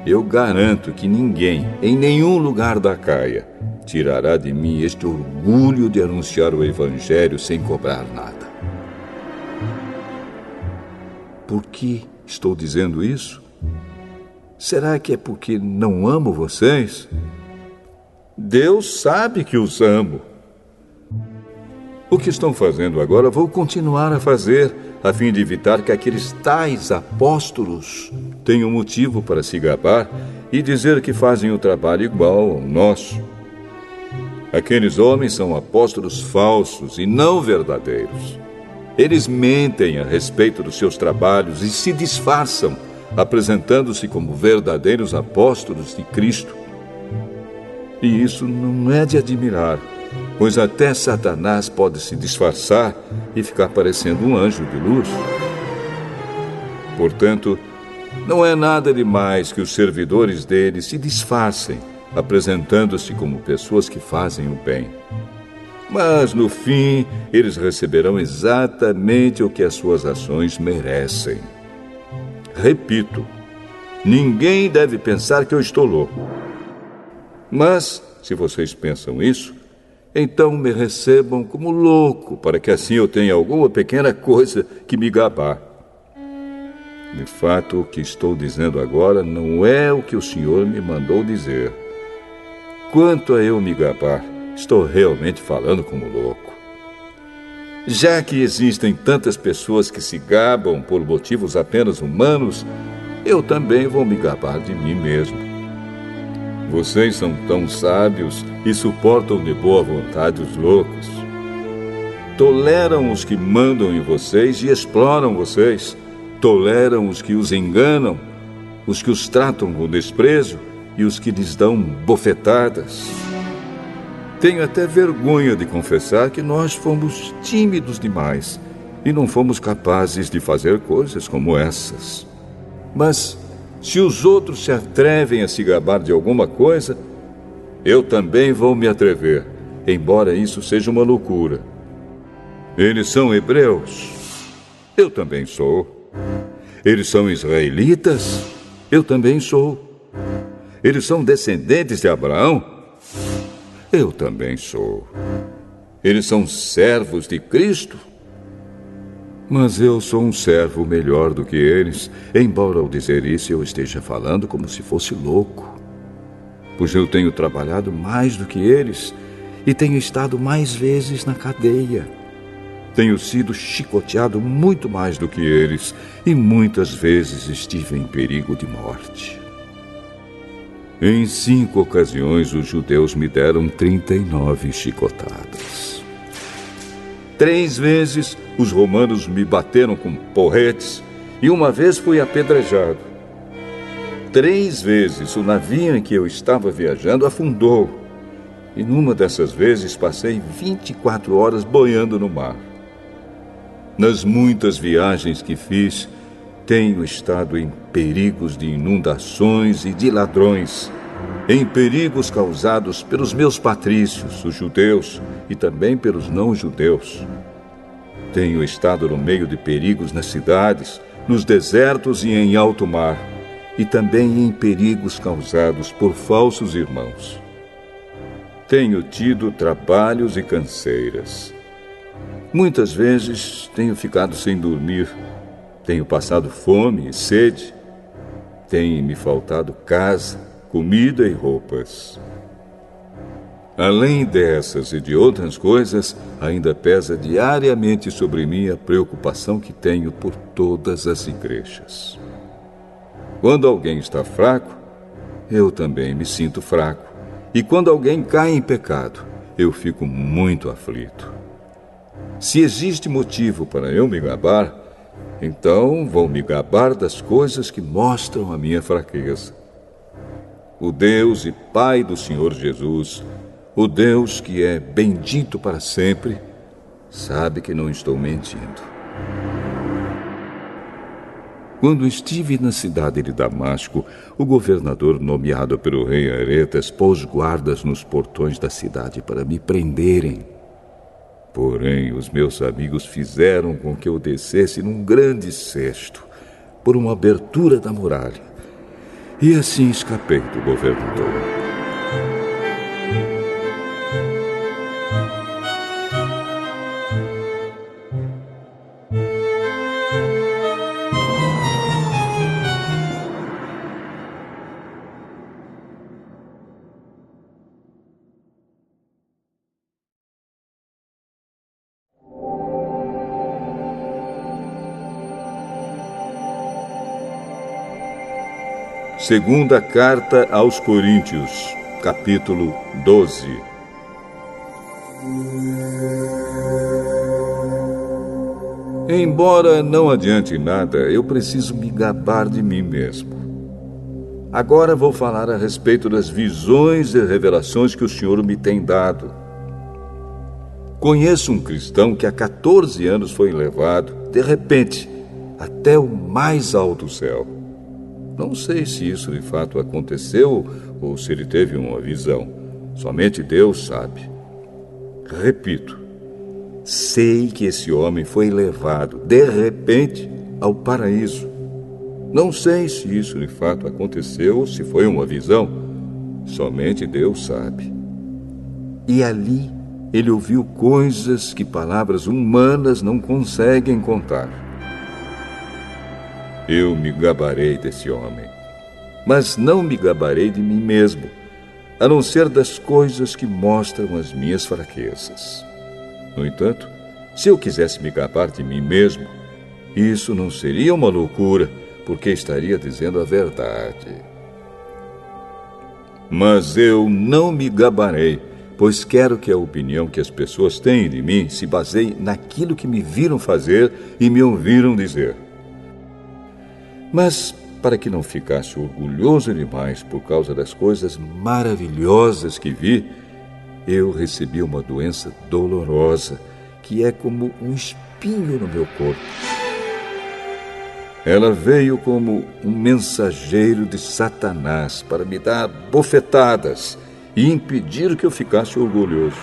eu garanto que ninguém, em nenhum lugar da Acaia, tirará de mim este orgulho de anunciar o Evangelho sem cobrar nada. Por que estou dizendo isso? Será que é porque não amo vocês? Deus sabe que os amo. O que estão fazendo agora, vou continuar a fazer, a fim de evitar que aqueles tais apóstolos tenham motivo para se gabar e dizer que fazem o trabalho igual ao nosso. Aqueles homens são apóstolos falsos e não verdadeiros. Eles mentem a respeito dos seus trabalhos e se disfarçam, apresentando-se como verdadeiros apóstolos de Cristo. E isso não é de admirar, pois até Satanás pode se disfarçar e ficar parecendo um anjo de luz. Portanto, não é nada demais que os servidores dele se disfarcem, apresentando-se como pessoas que fazem o bem. Mas, no fim, eles receberão exatamente o que as suas ações merecem. Repito, ninguém deve pensar que eu estou louco. Mas, se vocês pensam isso, então me recebam como louco, para que assim eu tenha alguma pequena coisa que me gabar. De fato, o que estou dizendo agora não é o que o Senhor me mandou dizer. Quanto a eu me gabar, estou realmente falando como louco. Já que existem tantas pessoas que se gabam por motivos apenas humanos, eu também vou me gabar de mim mesmo. Vocês são tão sábios e suportam de boa vontade os loucos. Toleram os que mandam em vocês e exploram vocês. Toleram os que os enganam, os que os tratam com desprezo e os que lhes dão bofetadas. Tenho até vergonha de confessar que nós fomos tímidos demais e não fomos capazes de fazer coisas como essas. Mas, se os outros se atrevem a se gabar de alguma coisa, eu também vou me atrever, embora isso seja uma loucura. Eles são hebreus? Eu também sou. Eles são israelitas? Eu também sou. Eles são descendentes de Abraão? Eu também sou. Eles são servos de Cristo? Mas eu sou um servo melhor do que eles, embora ao dizer isso eu esteja falando como se fosse louco. Pois eu tenho trabalhado mais do que eles e tenho estado mais vezes na cadeia. Tenho sido chicoteado muito mais do que eles e muitas vezes estive em perigo de morte. Em 5 ocasiões, os judeus me deram 39 chicotadas. 3 vezes, os romanos me bateram com porretes e uma vez fui apedrejado. 3 vezes, o navio em que eu estava viajando afundou. E numa dessas vezes, passei 24 horas boiando no mar. Nas muitas viagens que fiz, tenho estado em perigos de inundações e de ladrões, em perigos causados pelos meus patrícios, os judeus, e também pelos não-judeus. Tenho estado no meio de perigos nas cidades, nos desertos e em alto mar, e também em perigos causados por falsos irmãos. Tenho tido trabalhos e canseiras. Muitas vezes tenho ficado sem dormir. Tenho passado fome e sede. Tem me faltado casa, comida e roupas. Além dessas e de outras coisas, ainda pesa diariamente sobre mim a preocupação que tenho por todas as igrejas. Quando alguém está fraco, eu também me sinto fraco. E quando alguém cai em pecado, eu fico muito aflito. Se existe motivo para eu me gabar, então vou me gabar das coisas que mostram a minha fraqueza. O Deus e Pai do Senhor Jesus, o Deus que é bendito para sempre, sabe que não estou mentindo. Quando estive na cidade de Damasco, o governador nomeado pelo rei Aretas pôs guardas nos portões da cidade para me prenderem. Porém, os meus amigos fizeram com que eu descesse num grande cesto por uma abertura da muralha. E assim escapei do governador. Segunda carta aos Coríntios, capítulo 12. Embora não adiante nada, eu preciso me gabar de mim mesmo. Agora vou falar a respeito das visões e revelações que o Senhor me tem dado. Conheço um cristão que há 14 anos foi levado, de repente, até o mais alto céu. Não sei se isso de fato aconteceu ou se ele teve uma visão. Somente Deus sabe. Repito, sei que esse homem foi levado, de repente, ao paraíso. Não sei se isso de fato aconteceu ou se foi uma visão. Somente Deus sabe. E ali ele ouviu coisas que palavras humanas não conseguem contar. Eu me gabarei desse homem, mas não me gabarei de mim mesmo, a não ser das coisas que mostram as minhas fraquezas. No entanto, se eu quisesse me gabar de mim mesmo, isso não seria uma loucura, porque estaria dizendo a verdade. Mas eu não me gabarei, pois quero que a opinião que as pessoas têm de mim se baseie naquilo que me viram fazer e me ouviram dizer. Mas, para que não ficasse orgulhoso demais por causa das coisas maravilhosas que vi, eu recebi uma doença dolorosa, que é como um espinho no meu corpo. Ela veio como um mensageiro de Satanás para me dar bofetadas e impedir que eu ficasse orgulhoso.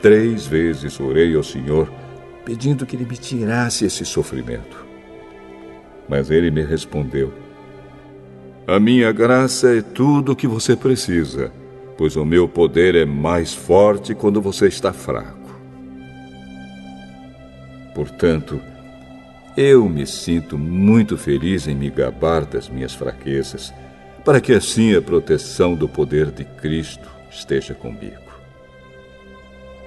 3 vezes orei ao Senhor, pedindo que Ele me tirasse esse sofrimento. Mas ele me respondeu: a minha graça é tudo o que você precisa, pois o meu poder é mais forte quando você está fraco. Portanto, eu me sinto muito feliz em me gabar das minhas fraquezas, para que assim a proteção do poder de Cristo esteja comigo.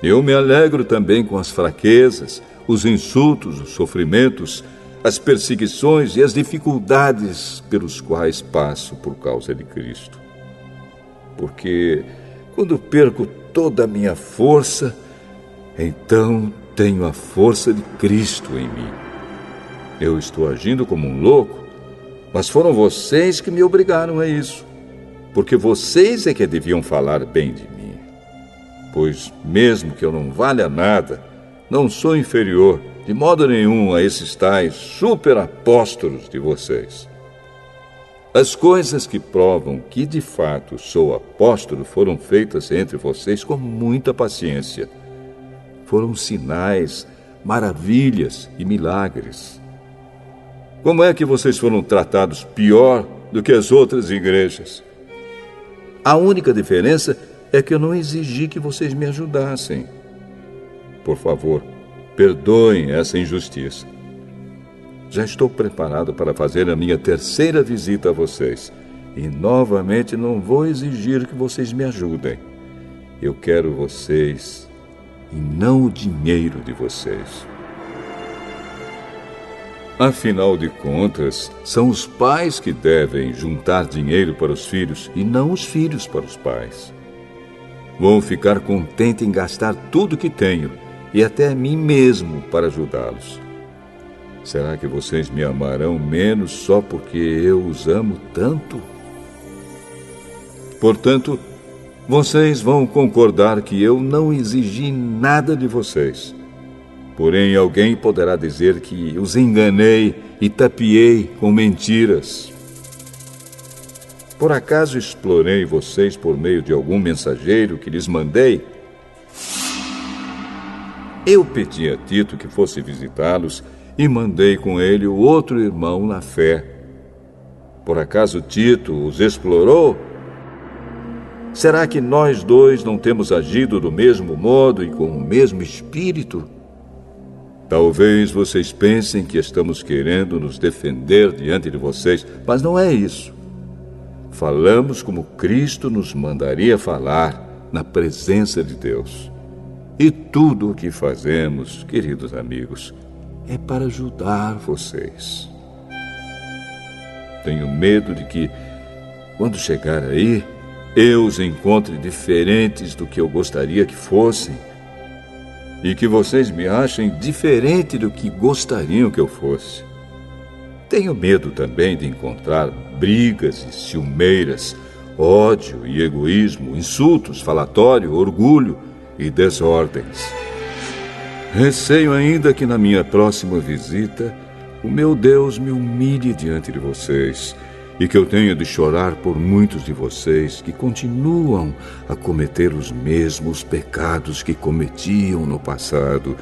Eu me alegro também com as fraquezas, os insultos, os sofrimentos, as perseguições e as dificuldades pelos quais passo por causa de Cristo. Porque quando perco toda a minha força, então tenho a força de Cristo em mim. Eu estou agindo como um louco, mas foram vocês que me obrigaram a isso, porque vocês é que deviam falar bem de mim. Pois mesmo que eu não valha nada, não sou inferior de modo nenhum a esses tais superapóstolos de vocês. As coisas que provam que de fato sou apóstolo foram feitas entre vocês com muita paciência. Foram sinais, maravilhas e milagres. Como é que vocês foram tratados pior do que as outras igrejas? A única diferença é que eu não exigi que vocês me ajudassem. Por favor, perdoem essa injustiça. Já estou preparado para fazer a minha 3ª visita a vocês. E novamente não vou exigir que vocês me ajudem. Eu quero vocês e não o dinheiro de vocês. Afinal de contas, são os pais que devem juntar dinheiro para os filhos e não os filhos para os pais. Vou ficar contente em gastar tudo que tenho e até a mim mesmo para ajudá-los. Será que vocês me amarão menos só porque eu os amo tanto? Portanto, vocês vão concordar que eu não exigi nada de vocês. Porém, alguém poderá dizer que os enganei e tapeei com mentiras. Por acaso explorei vocês por meio de algum mensageiro que lhes mandei? Eu pedi a Tito que fosse visitá-los e mandei com ele o outro irmão na fé. Por acaso Tito os explorou? Será que nós dois não temos agido do mesmo modo e com o mesmo espírito? Talvez vocês pensem que estamos querendo nos defender diante de vocês, mas não é isso. Falamos como Cristo nos mandaria falar na presença de Deus. E tudo o que fazemos, queridos amigos, é para ajudar vocês. Tenho medo de que, quando chegar aí, eu os encontre diferentes do que eu gostaria que fossem e que vocês me achem diferente do que gostariam que eu fosse. Tenho medo também de encontrar brigas e ciumeiras, ódio e egoísmo, insultos, falatório, orgulho e desordens. Receio ainda que na minha próxima visita o meu Deus me humilhe diante de vocês e que eu tenha de chorar por muitos de vocês que continuam a cometer os mesmos pecados que cometiam no passado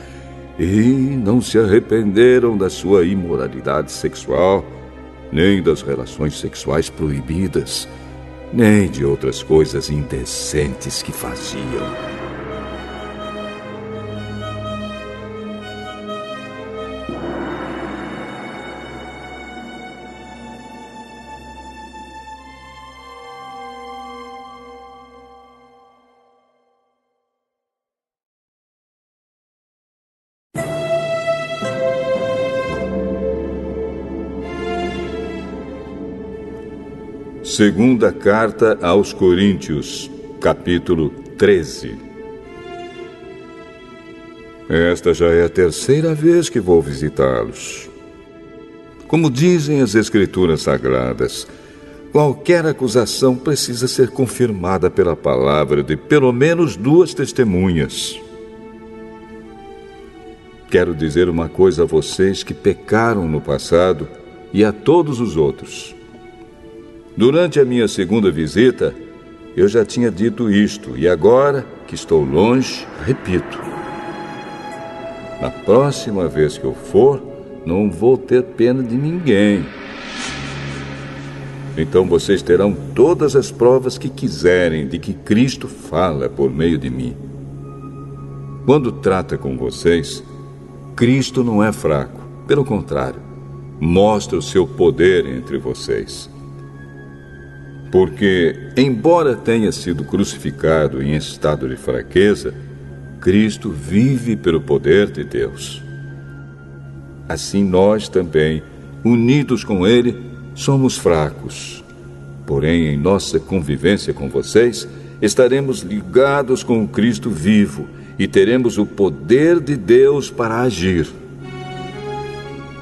e não se arrependeram da sua imoralidade sexual, nem das relações sexuais proibidas, nem de outras coisas indecentes que faziam. Segunda Carta aos Coríntios, capítulo 13. Esta já é a terceira vez que vou visitá-los. Como dizem as Escrituras Sagradas, qualquer acusação precisa ser confirmada pela palavra de pelo menos 2 testemunhas. Quero dizer uma coisa a vocês que pecaram no passado e a todos os outros. Durante a minha segunda visita, eu já tinha dito isto, e agora que estou longe, repito. Na próxima vez que eu for, não vou ter pena de ninguém. Então vocês terão todas as provas que quiserem de que Cristo fala por meio de mim. Quando trata com vocês, Cristo não é fraco, pelo contrário, mostra o seu poder entre vocês. Porque, embora tenha sido crucificado em estado de fraqueza, Cristo vive pelo poder de Deus. Assim nós também, unidos com Ele, somos fracos. Porém, em nossa convivência com vocês, estaremos ligados com o Cristo vivo e teremos o poder de Deus para agir.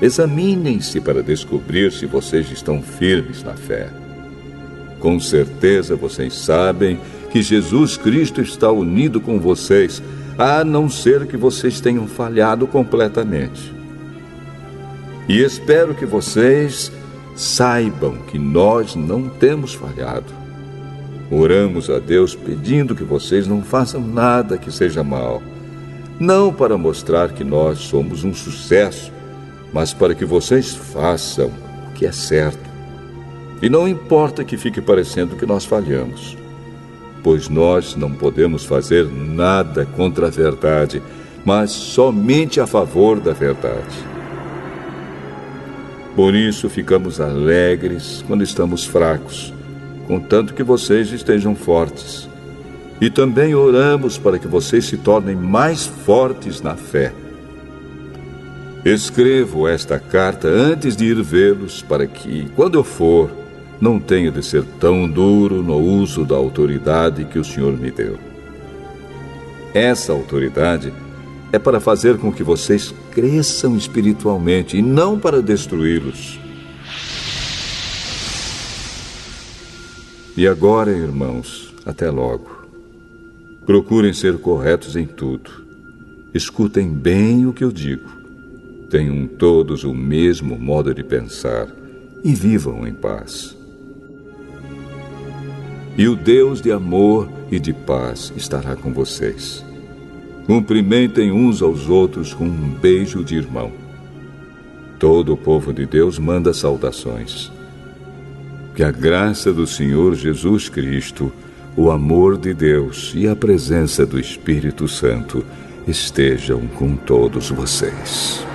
Examinem-se para descobrir se vocês estão firmes na fé. Com certeza vocês sabem que Jesus Cristo está unido com vocês, a não ser que vocês tenham falhado completamente. E espero que vocês saibam que nós não temos falhado. Oramos a Deus pedindo que vocês não façam nada que seja mal, não para mostrar que nós somos um sucesso, mas para que vocês façam o que é certo. E não importa que fique parecendo que nós falhamos, pois nós não podemos fazer nada contra a verdade, mas somente a favor da verdade. Por isso ficamos alegres quando estamos fracos, contanto que vocês estejam fortes. E também oramos para que vocês se tornem mais fortes na fé. Escrevo esta carta antes de ir vê-los, para que, quando eu for, não tenha de ser tão duro no uso da autoridade que o Senhor me deu. Essa autoridade é para fazer com que vocês cresçam espiritualmente e não para destruí-los. E agora, irmãos, até logo. Procurem ser corretos em tudo. Escutem bem o que eu digo. Tenham todos o mesmo modo de pensar e vivam em paz. E o Deus de amor e de paz estará com vocês. Cumprimentem uns aos outros com um beijo de irmão. Todo o povo de Deus manda saudações. Que a graça do Senhor Jesus Cristo, o amor de Deus e a presença do Espírito Santo estejam com todos vocês.